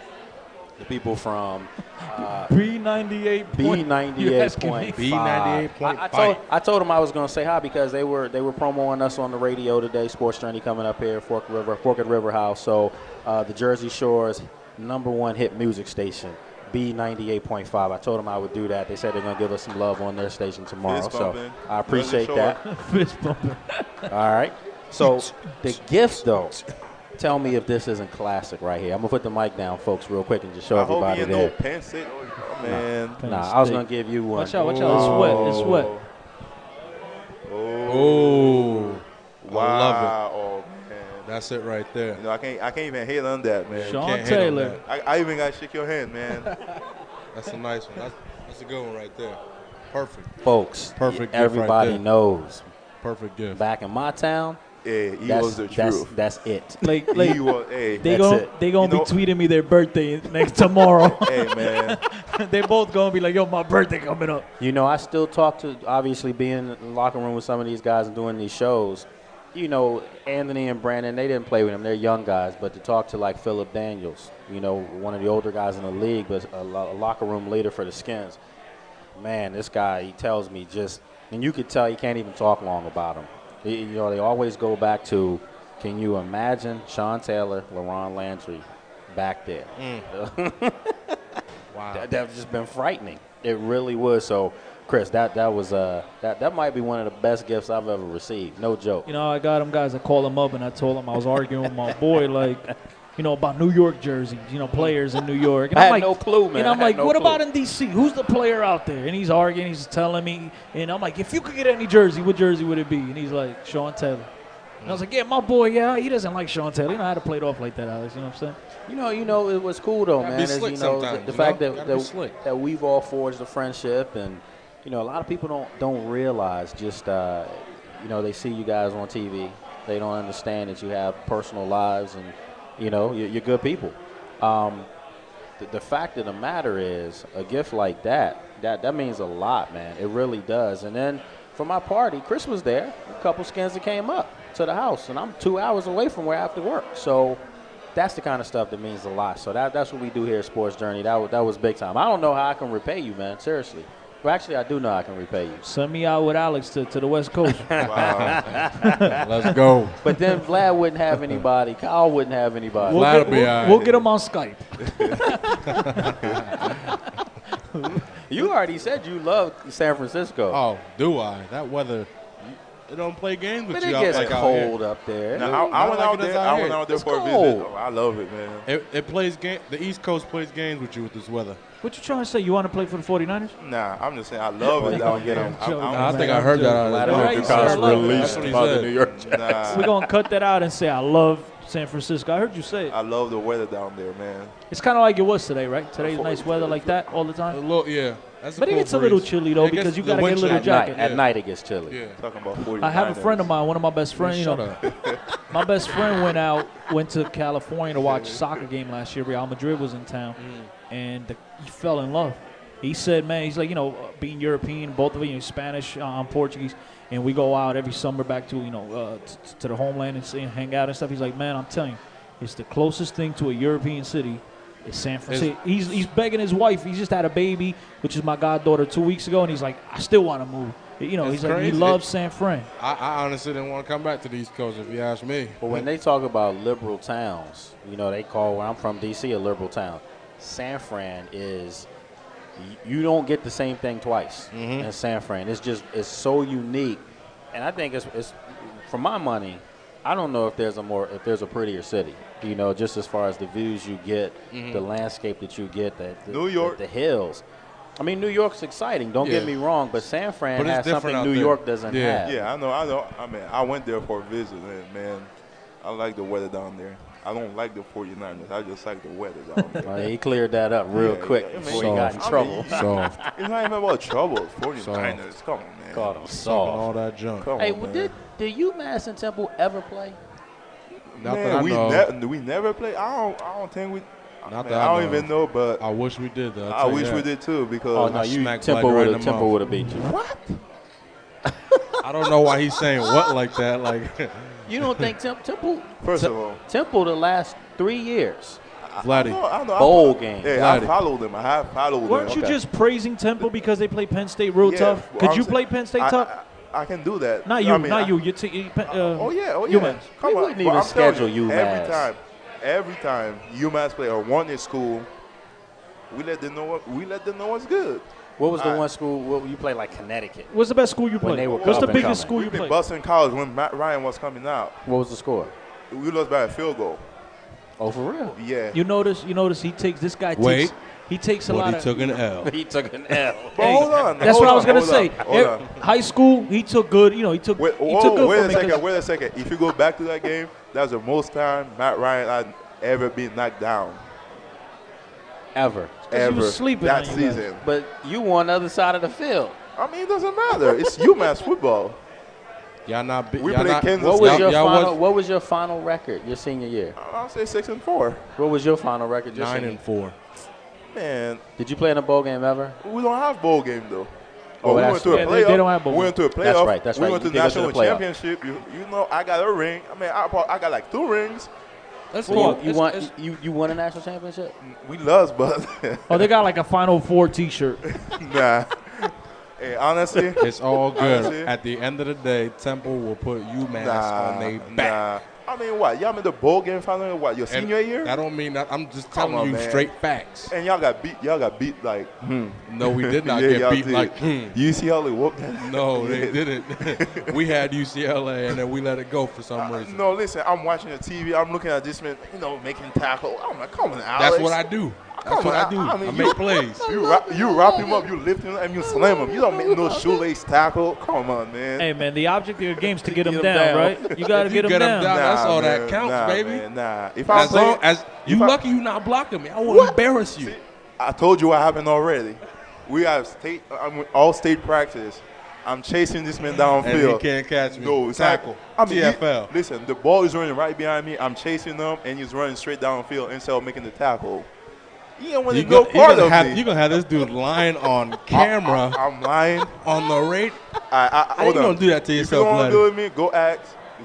the people from B98. B98.5. I told them I was going to say hi because they were promoting us on the radio today. Sports Journey coming up here, Forked River House. So the Jersey Shore's #1 hit music station, B98.5. I told them I would do that. They said they're going to give us some love on their station tomorrow. Fist So bumping. I appreciate that. Fist bumping. All right. So the gifts, though. Tell me if this isn't classic right here. I'm going to put the mic down, folks, real quick and just show everybody hope there. no Penn State. Oh, man. Nah, I was going to give you one. Watch out. It's wet. It's wet. Oh. Wow. I love it. Oh, man. That's it right there. I can't even hate on that, man. Sean Can't hate on Taylor. that. I even got to shake your hand, man. That's a nice one. That's a good one right there. Perfect. Folks, Perfect gift everybody right there. knows. Perfect gift. Back in my town, Yeah, he was the truth. That's it. Like He was, hey, they That's gonna it. be tweeting me their birthday next tomorrow. hey, man. They both gonna be like, yo, my birthday coming up. I still talk to, obviously, being in the locker room with some of these guys and doing these shows. Anthony and Brandon, they didn't play with him. They're young guys. But to talk to, like, Philip Daniels, one of the older guys in the league, but a locker room leader for the Skins, man, this guy, he tells me and you could tell he can't even talk long about him. They always go back to, can you imagine Sean Taylor, LaRon Landry back there? Wow. That's just been frightening. It really was. So, Chris, that was that might be one of the best gifts I've ever received. No joke. I got them guys. I called them up and I told them I was arguing with my boy, like, about New York jerseys, players in New York. And I I'm had no clue, man. And I'm I had like, no what clue. about in D.C.? Who's the player out there? And he's arguing. He's telling me. And I'm like, if you could get any jersey, what jersey would it be? And he's like, Sean Taylor. And I was like, yeah, my boy, he doesn't like Sean Taylor. You know how to play it off like that, Alex. You know what I'm saying? It was cool though, Gotta man. be Is, slick the sometimes, fact Gotta be slick. that we've all forged a friendship, and a lot of people don't realize just they see you guys on TV, they don't understand that you have personal lives, and you're good people. The fact of the matter is, a gift like that means a lot, man. It really does. And then for my party, Chris was there. A couple Skins that came up to the house, and I'm 2 hours away from where I have to work. So that's the kind of stuff that means a lot. So that's what we do here at Sports Journey. That was big time. I don't know how I can repay you, man. Seriously. Well, actually, I do know I can repay you. Send me out with Alex to the West Coast. Wow. Let's go. But then Vlad wouldn't have anybody. Kyle wouldn't have anybody. We'll get him on Skype. You already said you love San Francisco. Oh, do I? That weather. They don't play games with But you it gets out there. cold up there. Now, I went out there. I went out there It's for a cold. visit. Oh, I love it, man. It plays game. The East Coast plays games with you with this weather. What you trying to say? You want to play for the 49ers? Nah, I'm just saying I love it down there. I think I heard that out of Right, Duccase sir. released That's what he by the said. New York Jets. Nah, We're going to cut that out and say I love San Francisco. I heard you say it. I love the weather down there, man. It's kind of like it was today, right? Today's nice weather like that all the A time. little, yeah. That's But it cool gets a little breeze. chilly, though, It gets because you the got to get a wind little chill. jacket. At night it gets chilly. Yeah. Talking about 49ers. I have a friend of mine, one of my best friends, Shut up. my best friend went to California to watch a soccer game last year. Real Madrid was in town, and he fell in love. He said, man, he's like, being European, both of you, Spanish, I'm Portuguese, and we go out every summer back to, to the homeland and hang out and stuff. He's like, man, I'm telling you, it's the closest thing to a European city. It's San Francisco. He's begging his wife. He just had a baby, which is my goddaughter, 2 weeks ago, and he's like, I still want to move. He's like, he crazy. loves San Fran. I honestly didn't want to come back to the East Coast if you ask me. But when they talk about liberal towns, they call where I'm from, D.C., a liberal town. San Fran is, you don't get the same thing twice in San Fran. It's so unique. And I think it's for my money, I don't know if there's a prettier city, just as far as the views you get, the landscape that you get, New York. the hills. I mean, New York's exciting. Don't get me wrong, but San Fran But it's has something different New out York there. doesn't Yeah. have. Yeah, I know. I mean, I went there for a visit, and man, I like the weather down there. I don't like the 49ers. I just like the weather down there. Well, he cleared that up real quick before he got in trouble. Soft. It's not even about trouble. 49ers. Come on, man. Called him Talking soft. all that junk. Come Hey, on, well, man. did UMass and Temple ever play? Not Man, that I know. we never play. I don't think we. Not man, that I don't know. even know, but I wish we did. Though. I wish we did too because Oh no, Temple would have beat you. What? I don't know why he's saying what like that. Like, You don't think Temple? First of all, Temple the last 3 years. Vladdy. I know. Bowl game. Yeah, I followed them. I have followed them. Weren't you just praising Temple because they play Penn State real tough? well, Could I'm you saying- play Penn State tough? I can do that. Not you, I mean, not I- you. Oh yeah. We UMass. Come on. wouldn't But even I'm telling schedule you, UMass. Every time UMass play or one in school, we let them know what's good. What was the one school? What you played like Connecticut? What's the best school you When played? they were What's the up and biggest coming. school you We beat played? Boston College when Matt Ryan was coming out. What was the score? We lost by a field goal. Oh, for real? Yeah. You notice he takes this guy. Wait. He takes a But lot he of. took an L. He took an L. But hold on. That's hold what I was on, gonna hold say. on, hold on. High school, he took good. You know, he took. Wait, he took good wait from a me second. 'cause- Wait a second. If you go back to that game, that's the most time Matt Ryan had ever been knocked down. Ever. Ever. he was sleeping that on you guys. season. But you on the other side of the field. I mean, it doesn't matter. It's UMass football. Y'all not. We y'all played not, Kansas What was State. your y'all final? was- What was your final record your senior year? I'll say 6-4. What was your final record your 9-4. Man, Did you play in a bowl game ever? we don't have bowl game though. Oh, But we that's went to a true. playoff. They don't have bowl we went to a playoff. That's right, that's we right. went You to the can't go to national the playoff. championship. You know, I got a ring. I mean, I got like 2 rings. Let's Well, go. you won. You won a national championship. We lost, but Oh, they got like a Final Four T-shirt. nah. Hey, honestly, It's all good. Honestly, At the end of the day, Temple will put UMass on their back. nah. I mean, what? Y'all made the bowl game final in what? Your And senior year? That don't mean that. I'm just Come telling on, you man. straight facts. And y'all got beat. Y'all got beat like. No, we did not Yeah, get y'all beat did. like. UCLA whooped that. No, they didn't. We had UCLA, and then we let it go for some reason. No, listen. I'm watching the TV. I'm looking at this man, making tackle. I'm like, come on, Alex. That's what I do. That's what I do. I mean, make plays. You wrap him up. You lift him, and you slam him. You don't make no shoelace tackle. Come on, man. Hey man, the object of your game is to get him Get 'em down, down. right? You got to If you get him get 'em down. down, that's all that man, counts, nah, baby. Man, nah. If I As long as you if I- lucky, you not blocking me. I will embarrass you. I told you what happened already. We have all state practice. I'm chasing this man downfield. And he can't catch me. No, it's Tackle. Like, I mean, TFL. Listen, the ball is running right behind me. I'm chasing him, and he's running straight downfield instead of making the tackle. He don't want to go part of me. You're going to have this dude lying on camera. I'm lying. On the rate. How you going to do that to If you yourself, don't want to Vladdy? do it with me, go ask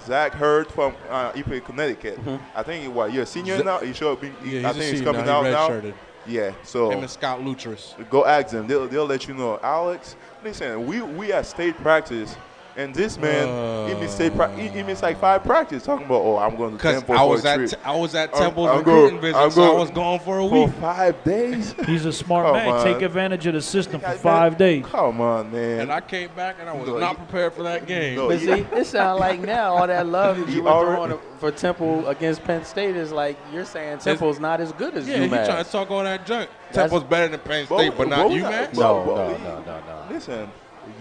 Zach Hurd from he played Connecticut. I think you're a senior now. He should be. Yeah, I he's a think he's senior coming now. out He now. redshirted. Yeah, so Him and Scott Lutris. go ask them. They'll let you know. Alex, listen, we at state practice, and this man he missed like 5 practice talking about I'm going to Because Temple I was for a at trip. I was at Temple's I'm recruiting going- visit, so I was gone for a week. For 5 days. He's a smart Come man. on. Take advantage of the system for 5 days. Come on, man. And I came back and I was No, not prepared for that game. No, But see, it sounds like now all that love that you were already- throwing for Temple against Penn State is like you're saying Temple's not as good as Yeah, you UMass. trying to talk all that junk. That's- Temple's better than Penn State, but not UMass? No. Listen,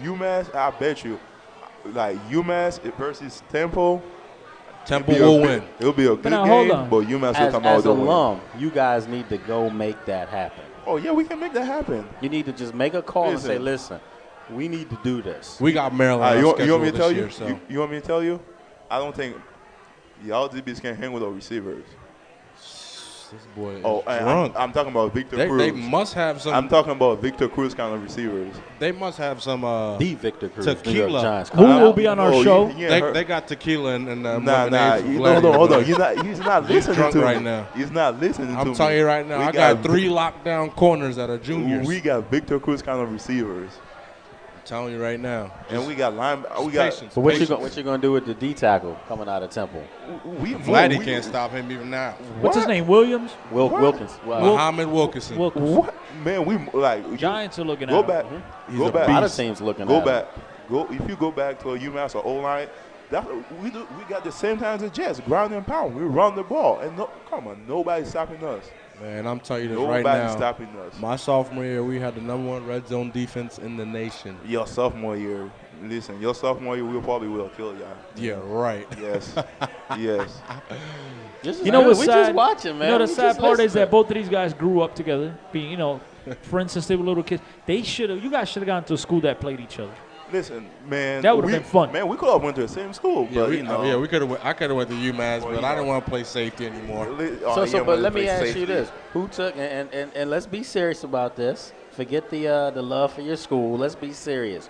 UMass, I bet you, like UMass versus Temple. Temple it'll be will a win. good- It'll be a good now, hold game, on. but UMass will As, come out as with a win. alum, you guys need to go make that happen. Oh yeah, we can make that happen. You need to just make a call and say, listen, we need to do this. We got Maryland on you want schedule me to this tell year, you? so. You want me to tell you? I don't think y'all DBs can hang with our receivers. This boy is and drunk. I'm talking about Victor They Cruz. must have some. I'm talking about Victor Cruz kind of receivers. They must have some the Victor Cruz, New York tequila. Giants. Who will be on our show? They got tequila and Nah. lemonade from Hold on. Vladimir. He's not He's listening drunk to right me. now. He's not listening to me. I'm telling you right now, I got 3 lockdown corners that are juniors. We got Victor Cruz kind of receivers. I'm telling you right now. And we got patience. But what you gonna do with the D tackle coming out of Temple? Vladdy can't stop him even now. What's his name? Williams? Wilkins. Muhammad Wilkinson. What? Man, we like Giants are looking go at back. him. Go back. A lot of teams looking Go at back. Go if you go back to a UMass or O-line, we got the same time as the Jets, ground and pound. We run the ball, and come on, nobody's stopping us. Man, I'm telling you this Nobody's right now. stopping us. My sophomore year, we had the #1 red zone defense in the nation. Your sophomore year, listen, your sophomore year, we probably will kill y'all. Yeah, right. Yes. Yes. You know what's we sad? just watching, man. You know the We sad just part is listening. that both of these guys grew up together. Being, you know, for instance, they were little kids. They should have. You guys should have gone to a school that played each other. Listen, man. That would've been fun. Man, we could have went to the same school, Yeah, but we, you know. yeah, we could have. I could have went to UMass, Well, but you I know. didn't want to play safety anymore. But let me ask you this: who took and let's be serious about this. Forget the love for your school. Let's be serious.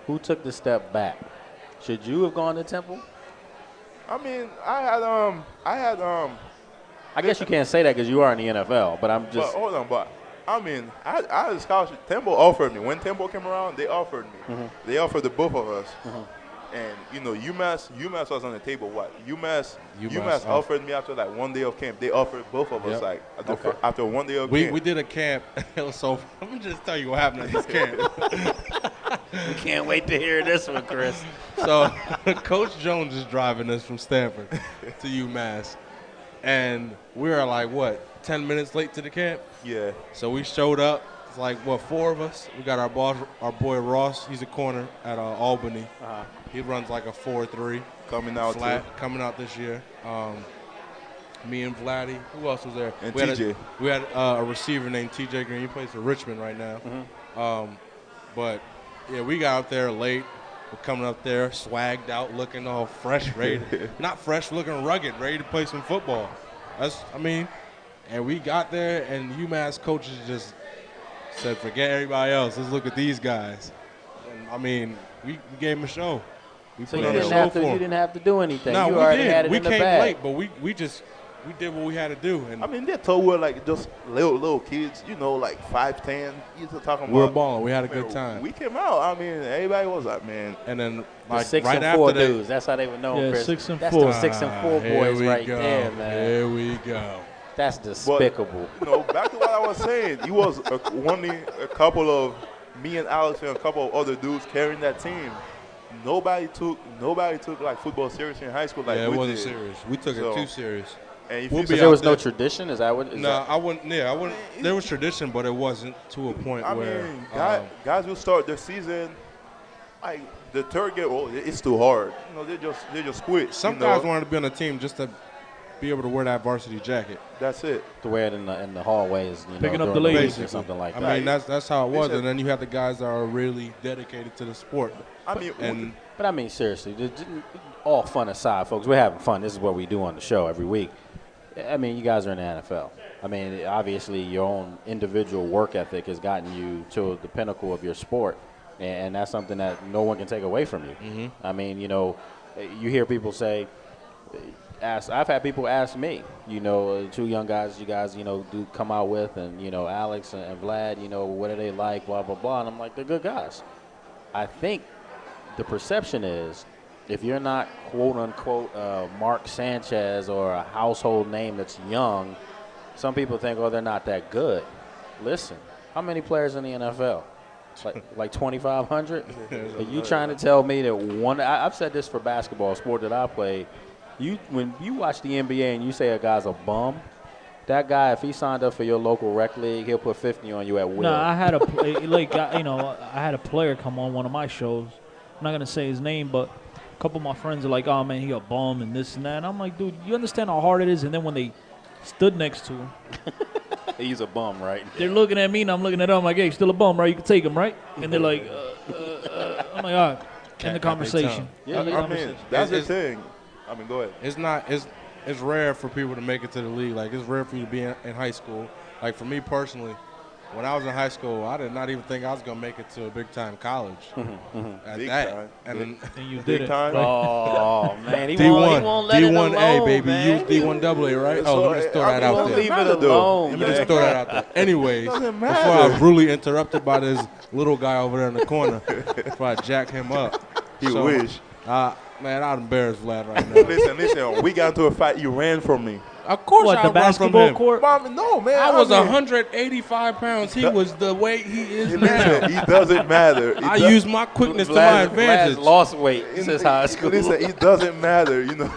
Who took the step back? Should you have gone to Temple? I mean, I guess you can't say that because you are in the NFL. But I'm just. But hold on, but I mean, I had a scholarship. Temple offered me. When Temple came around, they offered me. They offered the both of us. And you know, UMass was on the table. What UMass offered me after like 1 day of camp. They offered both of us like after 1 day of camp. We did a camp. So let me just tell you what happened at this camp. We can't wait to hear this one, Chris. So Coach Jones is driving us from Stanford to UMass, and we were like 10 minutes late to the camp. Yeah. So we showed up. It's like 4 of us. We got our boy Ross. He's a corner at Albany. He runs like a 4.3. Coming out coming out this year. Me and Vladdy. Who else was there? And we TJ. We had a receiver named TJ Green. He plays for Richmond right now. But yeah, we got out there late. We're coming up there, swagged out, looking all fresh, ready. Not fresh, looking rugged, ready to play some football. And we got there, and UMass coaches just said, forget everybody else. Let's look at these guys. And, I mean, we gave them a show. We So put you on a didn't show have for to. You them. didn't have to do anything. No, you we already did. had it We in the came bag. late, but we did what we had to do. And I mean, they told we're like just little kids, you know, like 5'10". You just talking about. we were balling. We had a good time. We came out. I mean, everybody was like, man. And then The like 6 right and after 4 that, dudes. That's how they were known, Yeah, Chris. 6 and That's 4. the 6 and 4 here boys we right go. there, man. Here we go. That's despicable. But, you know, back to what I was saying. You was only a couple of me and Alex and a couple of other dudes carrying that team. Nobody took like football seriously in high school like Yeah, it we wasn't did. serious. We took it too serious. And if We'll you be say- There was no out tradition. Is that what? Is No, that- I wouldn't. Yeah, I wouldn't. There was tradition, but it wasn't to a point I where. mean, guys will start their season like the third game. Oh, it's too hard. You know, they just quit. Some you guys know? wanted to be on the team just to be able to wear that varsity jacket. That's it. To wear it in the hallways, Picking up during the ladies. week or something like I that. mean, that's how it was. They said- And then you have the guys that are really dedicated to the sport. I mean, And But I mean, seriously, all fun aside, folks, we're having fun. This is what we do on the show every week. I mean, you guys are in the NFL. I mean, obviously, your own individual work ethic has gotten you to the pinnacle of your sport, and that's something that no one can take away from you. I mean, you know, you hear people say, I've had people ask me, you know, 2 young guys you guys, you know, do come out with, and, you know, Alex and Vlad, you know, what are they like, blah, blah, blah. And I'm like, they're good guys. I think the perception is if you're not, quote, unquote, Mark Sanchez or a household name that's young, some people think, oh, they're not that good. Listen, how many players in the NFL? Like 2,500? Are you trying to tell me that one – I've said this for basketball, a sport that I play. When you watch the NBA and you say a guy's a bum, that guy, if he signed up for your local rec league, he'll put 50 on you at will. No, I had I had a player come on one of my shows. I'm not gonna say his name, but a couple of my friends are like, "Oh man, he a bum and this and that." And I'm like, "Dude, you understand how hard it is?" And then when they stood next to him, he's a bum, right? They're looking at me and I'm looking at them. I'm like, "Hey, still a bum, right? You can take him, right?" And they're like, "I'm like, all right." End the conversation. I mean, that's the thing. I mean, go ahead. It's rare for people to make it to the league. Like, it's rare for you to be in high school. Like, for me personally, when I was in high school, I did not even think I was going to make it to a big-time college. At Big that. time. And you Big time. Oh, man. He D1, won't let it alone, D1A, baby. man. You was D1AA, right? Oh, let me just throw that out there. Leave it alone. Let me just throw that out there. Anyways, Doesn't before matter. I was brutally interrupted by this little guy over there in the corner, before I jack him up. You wish. Man, I'd embarrass Vlad right now. Listen. We got into a fight. You ran from me. Of course What, I the run from basketball him. court? Mom, no, man. I was mean, 185 pounds. He was the weight he is now. Listen, it doesn't matter. I use my quickness to my advantage. Vlad's lost weight since high school. Listen, it doesn't matter. You know,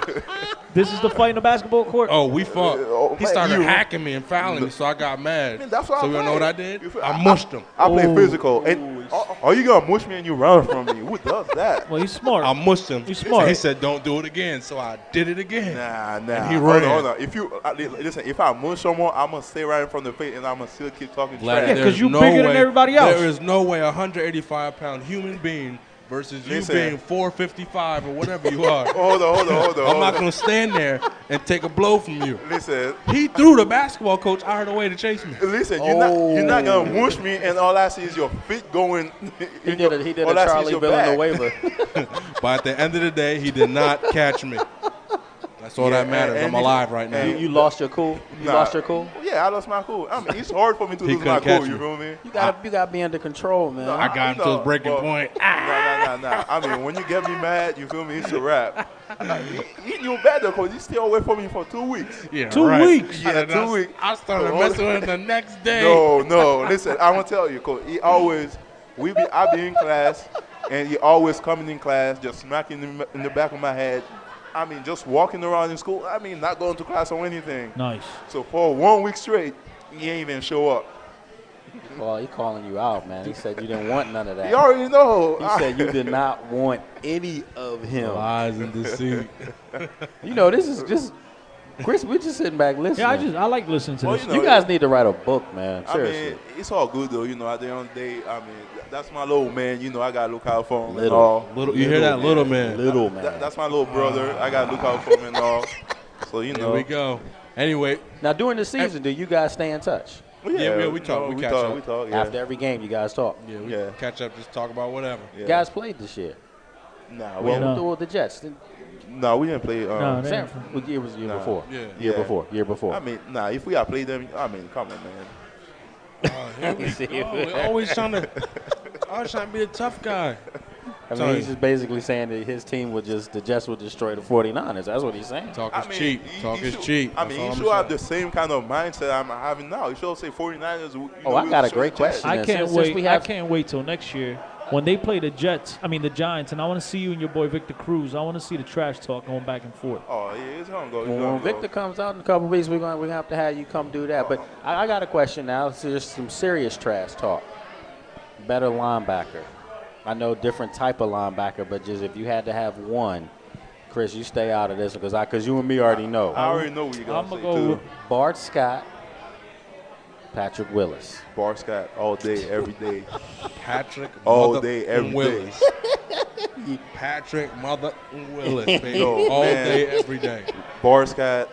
This is the fight in the basketball court. Oh, we fought. He man, started you- hacking me and fouling me, so I got mad. Man, that's what so I'm you know what saying. I did? You feel- I mushed him. I play physical. And are you gonna mush me and you run from me? Who does that? Well, he's smart. I mushed him. He's smart. He said, "Don't do it again." So I did it again. Nah. And he Hold ran. on, hold on. If you listen, if I mush someone, I'm gonna stay right in front of the face and I'm gonna still keep talking Vlad, trash. there's you no bigger than way- everybody else. There is no way a 185-pound human being versus you Listen. being 455 or whatever you are. Hold on. I'm not going to stand there and take a blow from you. Listen. He threw the basketball coach out of the way to chase me. Listen, you're not gonna mush me, and all I see is your feet going. He did a all I see is Charlie your Villanueva. But at the end of the day, he did not catch me. That's all that matters. and I'm alive right now. You lost your cool. You lost your cool. Yeah, I lost my cool. I mean, it's hard for me to He lose my couldn't cool. catch You me. feel me? You gotta be under control, man. I got him to his breaking point. Nah. I mean, when you get me mad, you feel me? It's a wrap. He knew better because he stayed away from me for 2 weeks. Yeah, 2 right. weeks. Yeah, 2 weeks. I started messing with him the next day. No. Listen, I want to tell you, because he always, I be in class, and he always coming in class, just smacking in the back of my head. I mean, just walking around in school. I mean, not going to class or anything. Nice. So for 1 week straight, he ain't even show up. Well, he calling you out, man. He said you didn't want none of that. You already know. He said you did not want any of him. Lies and deceit. You know, this is just Chris. We're just sitting back listening. I like listening to this. You guys need to write a book, man. Seriously. I mean, it's all good though. You know, at the end of the day, I mean, that's my little man. You know, I gotta look out for him and all. You hear that, little man? Little man. That's my little brother. I gotta look out for him and all. So you know. Here we go. Anyway, now during the season, do you guys stay in touch? Well, yeah, we talk. We catch up. We talk. Yeah. After every game, you guys talk. Yeah, we catch up. Just talk about whatever. Yeah. You guys played this year. Nah, Well, the Jets. No, we didn't play. What year was the year before? Year before. I mean, if we had played them, I mean, come on, man. We're always trying to be a tough guy. I mean, he's just basically saying that his team the Jets would destroy the 49ers. That's what he's saying. Talk is cheap. Talk is cheap. I mean, you should have the same kind of mindset I'm having now. You should say 49ers. I got a great question. I can't wait. I can't wait till next year when they play the Giants, and I want to see you and your boy Victor Cruz. I want to see the trash talk going back and forth. Oh, yeah, it's going to go. When Victor comes out in a couple of weeks, we're gonna have to have you come do that. But I got a question now. So there's some serious trash talk. Better linebacker. I know different type of linebacker, but just if you had to have one, Chris, you stay out of this because you and me already know. I already know what you're going to say, too. Bart Scott, Patrick Willis. Bart Scott, all day, every day. Patrick all day, every Willis. day. Patrick Mother Willis, baby. Yo, all man. day, every day. Bart Scott.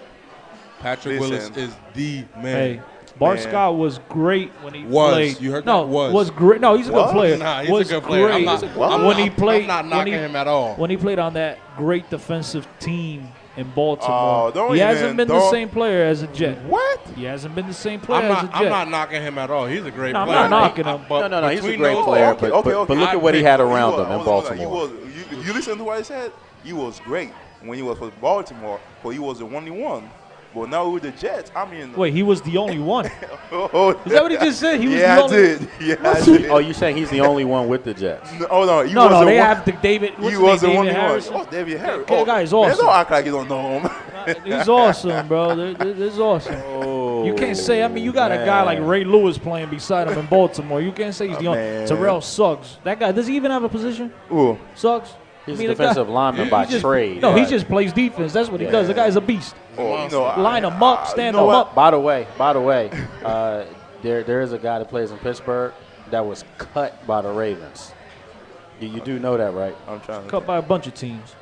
Patrick Willis is the man. Hey, Bart Scott was great when he played. You heard no, that? Was. was great. No, he's a good player. Nah, he's was a good player. Great. I'm not knocking him at all. When he played on that great defensive team in Baltimore, Oh, he hasn't been the same player as a Jet. What? He hasn't been the same player as a Jet. I'm not knocking him at all. He's a great No, player. I'm not knocking him. No, he's a great player. But look at what he had around him in Baltimore. You listen to what I said? He was great when he was with Baltimore, but he was the only one. But now with the Jets, I mean. Wait, he was the only one. Is that what he just said? He was yeah, the only I did. Yeah, I did. Oh, you saying he's the only one with the Jets? No, no, they have the David. He was the only one. Oh, David Harris. That guy's awesome. Man, don't act like you don't know him. He's awesome, bro. This is awesome. Oh, you can't say. I mean, you got a guy like Ray Lewis playing beside him in Baltimore. You can't say he's the only. Terrell Suggs. That guy. Does he even have a position? Ooh. Suggs. He's a defensive lineman by trade. No, he just plays defense. That's what he does. The guy's a beast. Line him up, stand him up. By the way, there is a guy that plays in Pittsburgh that was cut by the Ravens. You do know that, right? I'm trying to cut by a bunch of teams.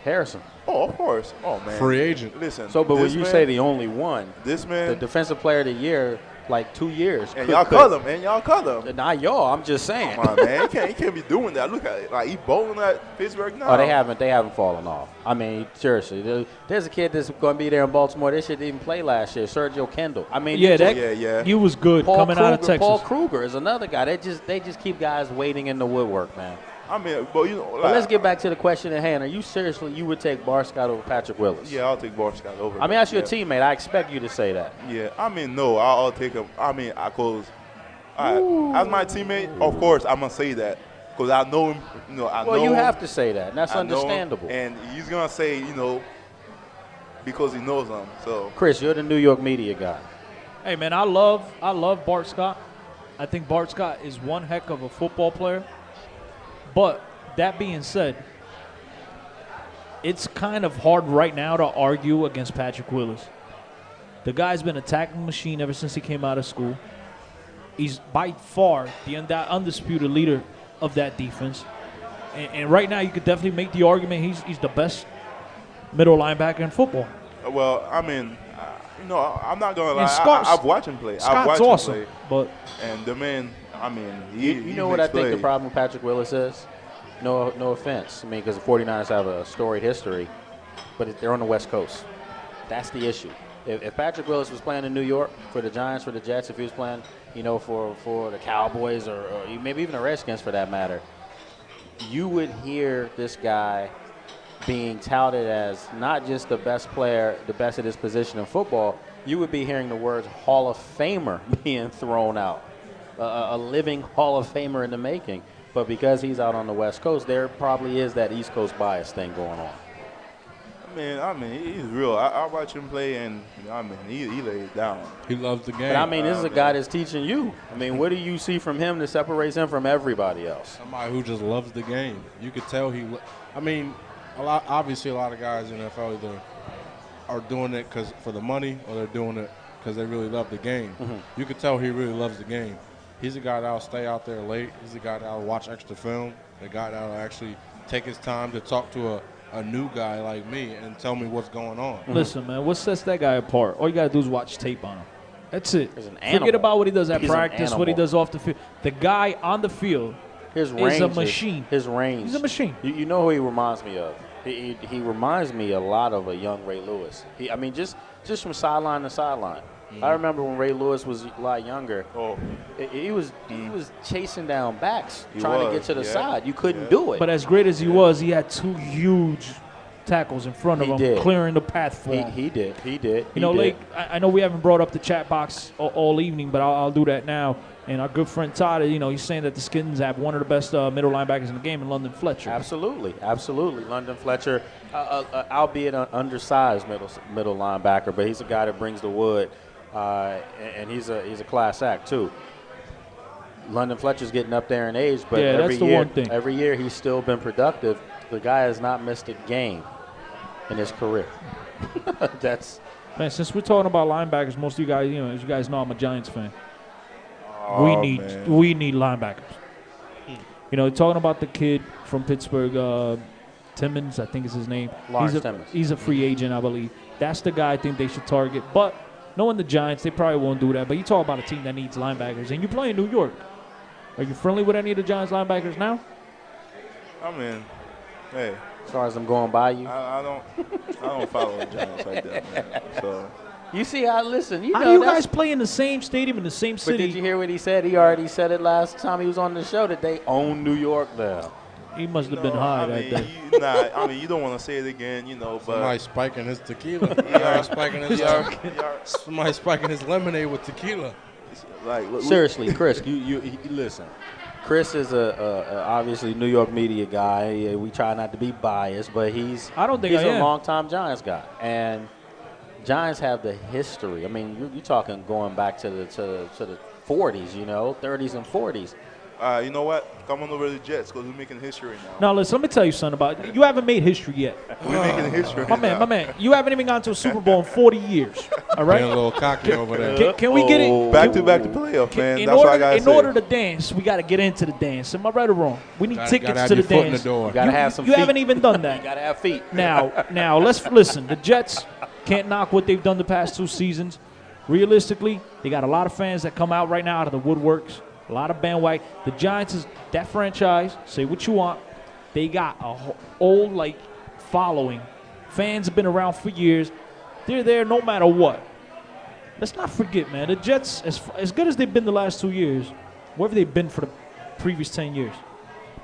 Harrison. Oh, of course. Oh, man. Free agent. Listen. So, but when you say the only one, this man, the defensive player of the year, like 2 years. And y'all cut him, and y'all cut him. Not y'all. I'm just saying. Come on, man. He can't be doing that. Look at it. Like, he bowling at Pittsburgh now. Oh, they haven't fallen off. I mean, seriously. There's a kid that's going to be there in Baltimore. They shouldn't even play last year. Sergio Kendall. I mean, he was good coming out of Texas. Paul Kruger is another guy. They just keep guys waiting in the woodwork, man. I mean, but you know. Like, but let's get back to the question at hand. Are you seriously, you would take Bart Scott over Patrick Willis? Yeah, I'll take Bart Scott over. I mean, that's your teammate. I expect you to say that. Yeah, I mean, no, I'll take him. I mean, because as my teammate, of course, I'm gonna say that because I know him. You know, I know. Well, you him, have to say that. And that's understandable. And he's gonna say, you know, because he knows them. So Chris, you're the New York media guy. Hey, man, I love Bart Scott. I think Bart Scott is one heck of a football player. But that being said, it's kind of hard right now to argue against Patrick Willis. The guy's been a tackling machine ever since he came out of school. He's by far the undisputed leader of that defense. And right now you could definitely make the argument he's the best middle linebacker in football. Well, I mean, I'm not going to lie. Scott's, I've watched him play. Scott's awesome. And the man, I mean, You know what I think the problem with Patrick Willis is? No offense. I mean, because the 49ers have a storied history, but they're on the West Coast. That's the issue. If Patrick Willis was playing in New York for the Giants, for the Jets, if he was playing, for the Cowboys or maybe even the Redskins for that matter, you would hear this guy being touted as not just the best player, the best at his position in football. You would be hearing the words Hall of Famer being thrown out, a living Hall of Famer in the making. But because he's out on the West Coast, there probably is that East Coast bias thing going on. I mean, he's real. I watch him play, and he laid it down. He loves the game. But I mean, this is a guy that's teaching you. I mean, what do you see from him that separates him from everybody else? Somebody who just loves the game. You could tell obviously a lot of guys in the NFL either are doing it for the money or they're doing it because they really love the game. Mm-hmm. You could tell he really loves the game. He's a guy that'll stay out there late. He's a guy that'll watch extra film. The guy that'll actually take his time to talk to a new guy like me and tell me what's going on. Listen, man, what sets that guy apart? All you got to do is watch tape on him. That's it. He's an animal. Forget about what he does at He's practice, what he does off the field. The guy on the field is a machine. His range. He's a machine. You know who he reminds me of? He reminds me a lot of a young Ray Lewis. Just from sideline to sideline. I remember when Ray Lewis was a lot younger. He was chasing down backs, trying to get to the side. You couldn't do it. But as great as he was, he had two huge tackles in front of him, clearing the path for him. He did. Like, I know we haven't brought up the chat box all evening, but I'll do that now. And our good friend Todd, he's saying that the Skins have one of the best middle linebackers in the game in London Fletcher. Absolutely. London Fletcher, albeit an undersized middle linebacker, but he's a guy that brings the wood. And he's a class act too. London Fletcher's getting up there in age, but every year he's still been productive. The guy has not missed a game in his career. Man, since we're talking about linebackers, most of you guys, as you guys know, I'm a Giants fan. We need linebackers. Talking about the kid from Pittsburgh, Timmons, I think is his name. Timmons. He's a free agent, I believe. That's the guy I think they should target. But knowing the Giants, they probably won't do that. But you talk about a team that needs linebackers, and you play in New York. Are you friendly with any of the Giants linebackers now? I mean, hey. As far as I'm going by you? I don't follow the Giants like that, man. So. You see, how do you guys play in the same stadium in the same city? But did you hear what he said? He already said it last time he was on the show that they own New York now. He must have been high that day. You don't want to say it again, but somebody spiking his tequila. Somebody spiking his lemonade with tequila. Seriously, Chris, you listen. Chris is a obviously New York media guy. We try not to be biased, but he's a long-time Giants guy, and Giants have the history. I mean, you're talking going back to the 40s, 30s and 40s. You know what? Come on over to the Jets because we're making history now. Now, listen, let me tell you something about it. You haven't made history yet. We're making history My man, you haven't even gone to a Super Bowl in 40 years. All right? Being a little cocky over there. Can we get it? Back to playoff, man. In That's what I got to say. In order to dance, we got to get into the dance. Am I right or wrong? We need tickets to the dance. You got to have some feet. You haven't even done that. You got to have feet. Now, let's listen. The Jets can't knock what they've done the past 2 seasons. Realistically, they got a lot of fans that come out right now out of the woodworks. A lot of bandwagon. The Giants is that franchise. Say what you want. They got a old following. Fans have been around for years. They're there no matter what. Let's not forget, man. The Jets, as good as they've been the last 2 years, where have they been for the previous 10 years?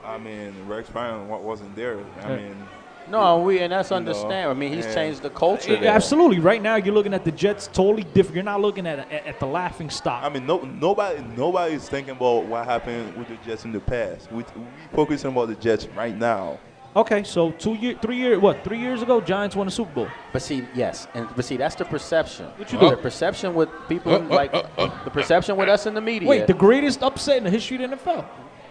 I mean, Rex Ryan wasn't there. And that's understandable. I mean, he's changed the culture there. Absolutely. Right now, you're looking at the Jets totally different. You're not looking at the laughing stock. I mean, nobody's thinking about what happened with the Jets in the past. We focusing about the Jets right now. Okay, so 3 years ago, Giants won a Super Bowl. But see, yes, but see, that's the perception. What you do? The perception with people, the perception with us in the media. Wait, the greatest upset in the history of the NFL,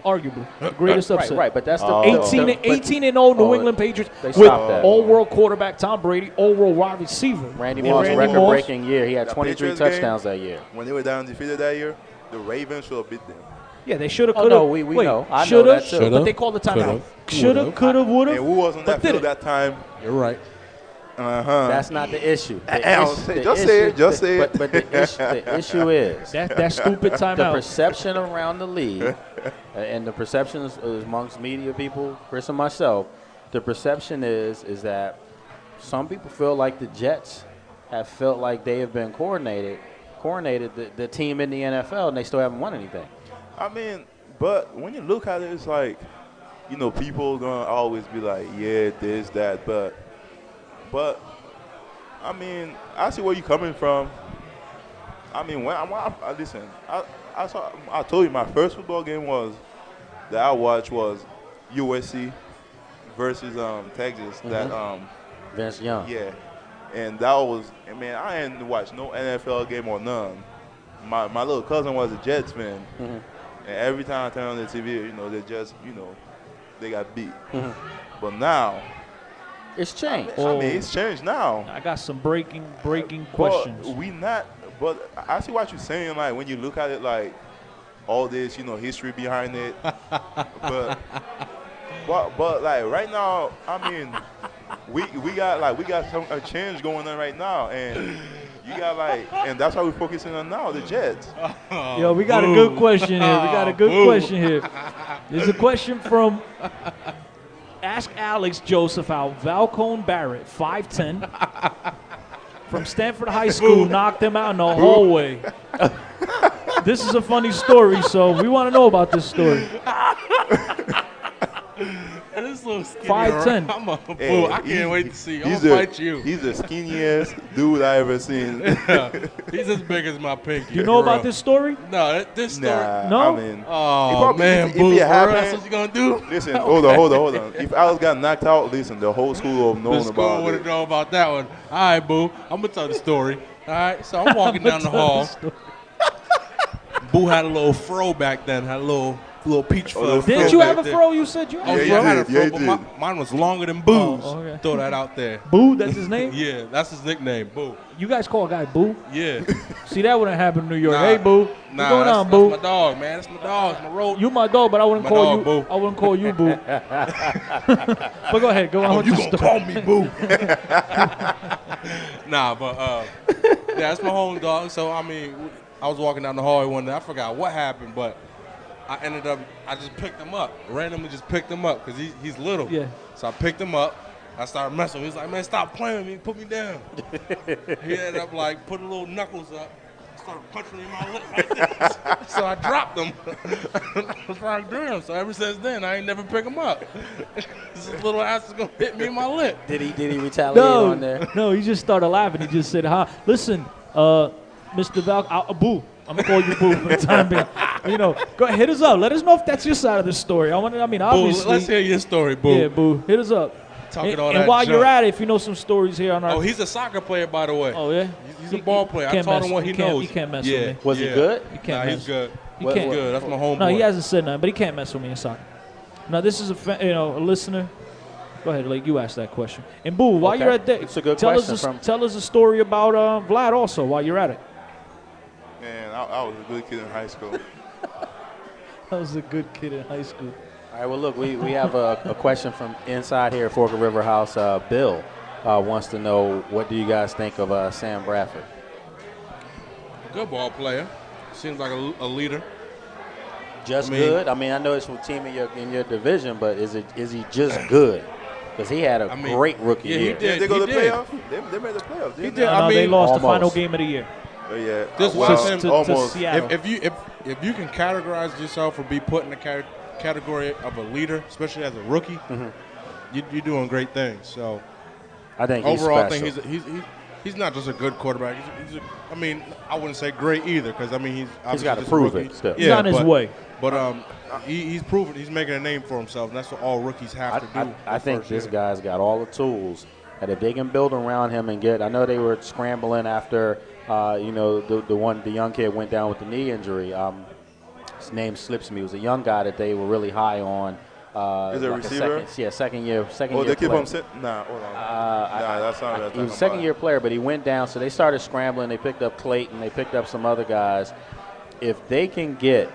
arguably the greatest upset. Right, but that's the 18-0 New England Patriots they with stopped that. all-world quarterback Tom Brady, all-world wide receiver Randy Moss, record-breaking year. He had 23 touchdowns that year. When they were down defeated that year, the Ravens should have beat them. Yeah, they should have, Oh, could have. no, we know. I know Shoulda, that too. but they called the timeout. Shoulda, coulda, woulda. And who was on that but did field it. that time? You're right. That's not the issue. Just say it. But the issue is that stupid timeout. The perception around the league, and the perception is amongst media people, Chris and myself. The perception is that some people feel like the Jets have felt like they have been coronated the team in the NFL, and they still haven't won anything. I mean, but when you look at it, it's like, you know, people gonna always be like, yeah, this, that, but I mean, I see where you're coming from. I mean, when I listen, I told you my first football game that I watched was USC versus Texas. Mm-hmm. That Vince Young. Yeah, and that was, man, I hadn't watched no NFL game or none. My little cousin was a Jets fan, Mm-hmm. and every time I turn on the TV, you know, they got beat. Mm-hmm. But now, it's changed. I mean, it's changed now. I got some breaking questions. But I see what you're saying. Like when you look at it, like all this, you know, history behind it. but like right now, I mean, we got a change going on right now, and you got and that's why we're focusing on now the Jets. Yo, we got a good question here. There's a question from Ask Alex Joseph out. Valcone Barrett, 5'10", from Stanford High School, knocked him out in the hallway. This is a funny story, so we want to know about this story. This little skinny, 5'10". I can't wait to see. I'm gonna fight you. He's the skinniest dude I ever seen. He's as big as my pinky. You know about this story? No, this story. Nah, No? I mean, Oh man, if boo! it happened, That's what you gonna do? Listen, hold on. If Alex got knocked out, listen, the whole school would have known The school about would it. have known about that one. All right, boo. I'm gonna tell the story. All right, so I'm walking down the hall. Boo had a little fro back then. Had a little peach fro. Didn't you have a fro? You said you I had a Yeah, fro. you had a did. fro, Yeah, but you did. mine was longer than Boo's. Oh, okay. Throw that out there. Boo, that's his name? Yeah, that's his nickname, Boo. You guys call a guy Boo? Yeah. See, that wouldn't happen in New York. Nah, Hey, Boo. What's Nah, going that's, on, Boo? that's my dog, man. That's my dog. It's my road. You my dog, but I wouldn't My call dog, you. Boo. I wouldn't call you Boo. But go ahead, go on with you the gonna story. call me Boo? Nah, but yeah, that's my home dog. So I mean, I was walking down the hallway one day. I forgot what happened, but I just picked him up. Randomly just picked him up because he's little. Yeah. So I picked him up. I started messing with him. He's like, man, stop playing with me. Put me down. He ended up putting little knuckles up. Started punching me in my lip right there. So I dropped him. I was like, damn. So ever since then, I ain't never pick him up. This little ass is going to hit me in my lip. Did he retaliate on there? No, he just started laughing. He just said, listen, Mr. Val, Boo. I'm going to call you Boo for the time being. Go ahead, hit us up. Let us know if that's your side of the story. Obviously. Boo, let's hear your story, Boo. Yeah, Boo. Hit us up. And while you're at it, if you know some stories here on our... Oh, he's a soccer player, by the way. Oh, yeah? He's a ball player. I taught him what he knows. He can't mess with me. Was he good? He can't mess. He's good. He He's can't. good. That's my homeboy. No, he hasn't said nothing, but he can't mess with me in soccer. Now, this is a listener. Go ahead, Lake. You ask that question. And Boo, while you're at that, it's a good tell question. tell us a story about Vlad also while you're at it. Man, I was a good kid in high school. I was a good kid in high school. All right, well, look, we have a question from inside here at Forker River House. Bill wants to know, what do you guys think of Sam Bradford? Good ball player. Seems like a leader. Good? I mean, I know it's a team in your division, but is he just good? Because he had a great rookie year. He did. They go to the playoffs? They made the playoffs, didn't they? No, they lost the final game of the year. Oh, yeah. This almost. To Seattle. If you can categorize yourself or be put in the category of a leader, especially as a rookie, you're doing great things. So I think overall, he's special. I think he's not just a good quarterback. I mean, I wouldn't say great either because, I mean, he's got to prove it still. He's on his way. But he's proven he's making a name for himself, and that's what all rookies have to do. I think this guy's got all the tools that if they can build around him and get. I know they were scrambling after, the young kid went down with the knee injury. His name slips me. It was a young guy that they were really high on. Is it a receiver? Second year. Oh, they keep him sitting? Nah, hold on. That's not what I'm he was a second-year player, but he went down, so they started scrambling. They picked up Clayton. They picked up some other guys. If they can get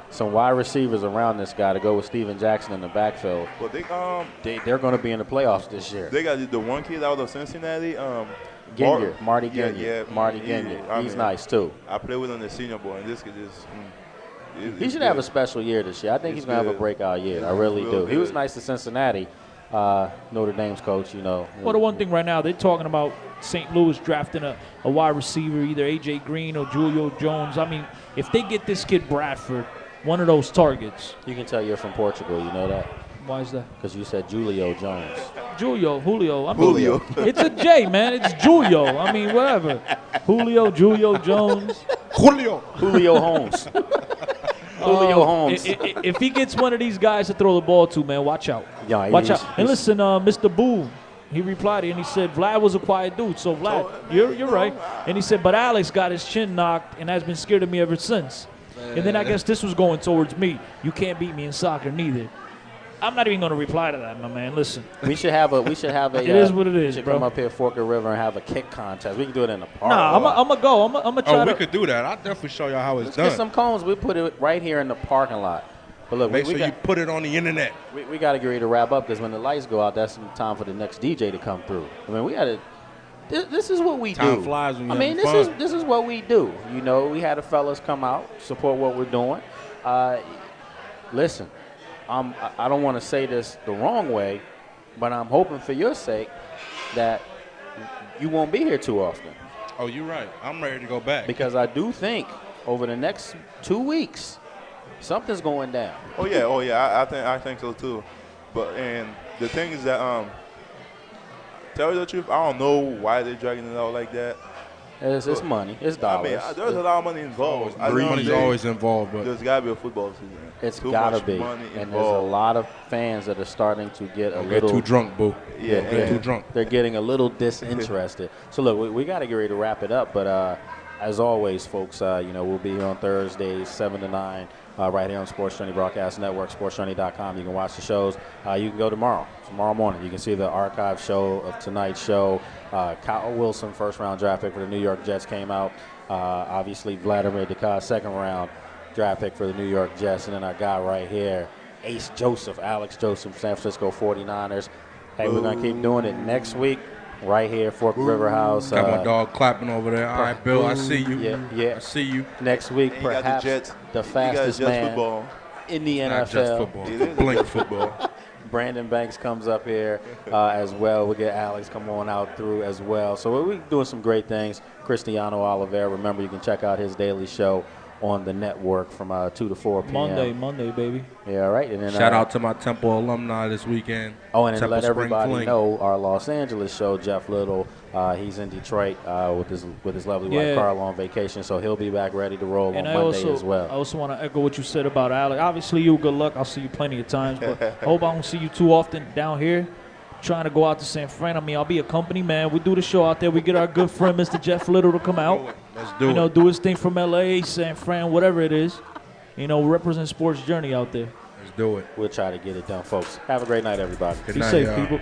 some wide receivers around this guy to go with Steven Jackson in the backfield, well, they're going to be in the playoffs this year. They got the one kid out of Cincinnati. Marty Ginier. Yeah, Marty Ginier. He's nice, too. I played with him in the Senior Bowl, and this kid is he should have a special year this year. I think he's going to have a breakout year. I really do. Good. He was nice to Cincinnati, Notre Dame's coach, Well, the one thing right now, they're talking about St. Louis drafting a wide receiver, either A.J. Green or Julio Jones. I mean, if they get this kid Bradford, one of those targets. You can tell you're from Portugal. You know that? Why is that? Because you said Julio Jones. Julio. Julio. It's a J, man. It's Julio. I mean, whatever. Julio Jones. Julio Holmes. Julio Holmes. If he gets one of these guys to throw the ball to, man, watch out. Yeah, watch out. And listen, Mr. Boo, he replied and he said, Vlad was a quiet dude. So, Vlad, you're right. And he said, but Alex got his chin knocked and has been scared of me ever since. And then I guess this was going towards me. You can't beat me in soccer neither. I'm not even going to reply to that, my man. Listen. We should have a. It is what it is, we should bro. come up here, Forked River, and have a kick contest. We can do it in the park. Nah, I'm going to go. I'm going to try we could do that. I'll definitely show y'all how it's Let's done. get some cones. We put it right here in the parking lot. But look, Make sure you put it on the internet. We got to get ready to wrap up because when the lights go out, that's time for the next DJ to come through. I mean, we got to. This is what we do. Time flies when you're having fun. This is what we do. You know, we had the fellas come out, support what we're doing. Listen, I don't want to say this the wrong way, but I'm hoping for your sake that you won't be here too often. Oh, you're right. I'm ready to go back. Because I do think over the next 2 weeks, something's going down. Oh yeah. I think so too. And the thing is that tell you the truth, I don't know why they're dragging it out like that. It's money. It's dollars. I mean, there's a lot of money involved. Money's always involved, but there's got to be a football season. It's got to be. And there's a lot of fans that are starting to get get too drunk, boo. Get too drunk. They're getting a little disinterested. So look, we got to get ready to wrap it up. But as always, folks, we'll be here on Thursdays, 7 to 9. Right here on Sports Journey Broadcast Network, sportsjourney.com. You can watch the shows. You can go tomorrow morning. You can see the archive show of tonight's show. Kyle Wilson, first-round draft pick for the New York Jets, came out. Obviously, Vladimir Duccase, second-round draft pick for the New York Jets. And then our guy right here, Alex Joseph, San Francisco 49ers. Hey, we're going to keep doing it next week. Right here, Forked River House. Got my dog clapping over there. All right, Bill, I see you. Yeah. I see you. Next week, perhaps the fastest man in the NFL. Not just football. Blink football. Brandon Banks comes up here as well. We'll get Alex come on out through as well. So we're doing some great things. Cristiano Oliveira, remember, you can check out his daily show on the network from 2 to 4 p.m. Monday, baby. Yeah, all right. And then, shout out to my Temple alumni this weekend. Oh, and then let everybody know our Los Angeles show, Jeff Little, he's in Detroit with his lovely wife Carla on vacation, so he'll be back ready to roll on Monday as well. I also want to echo what you said about Alex. Obviously, good luck. I'll see you plenty of times, but I hope I don't see you too often down here. Trying to go out to San Fran. I mean, I'll be a company man. We do the show out there. We get our good friend, Mr. Jeff Little, to come out. Let's do it. Do his thing from L.A., San Fran, whatever it is. Represent Sports Journey out there. Let's do it. We'll try to get it done, folks. Have a great night, everybody. Be safe, people.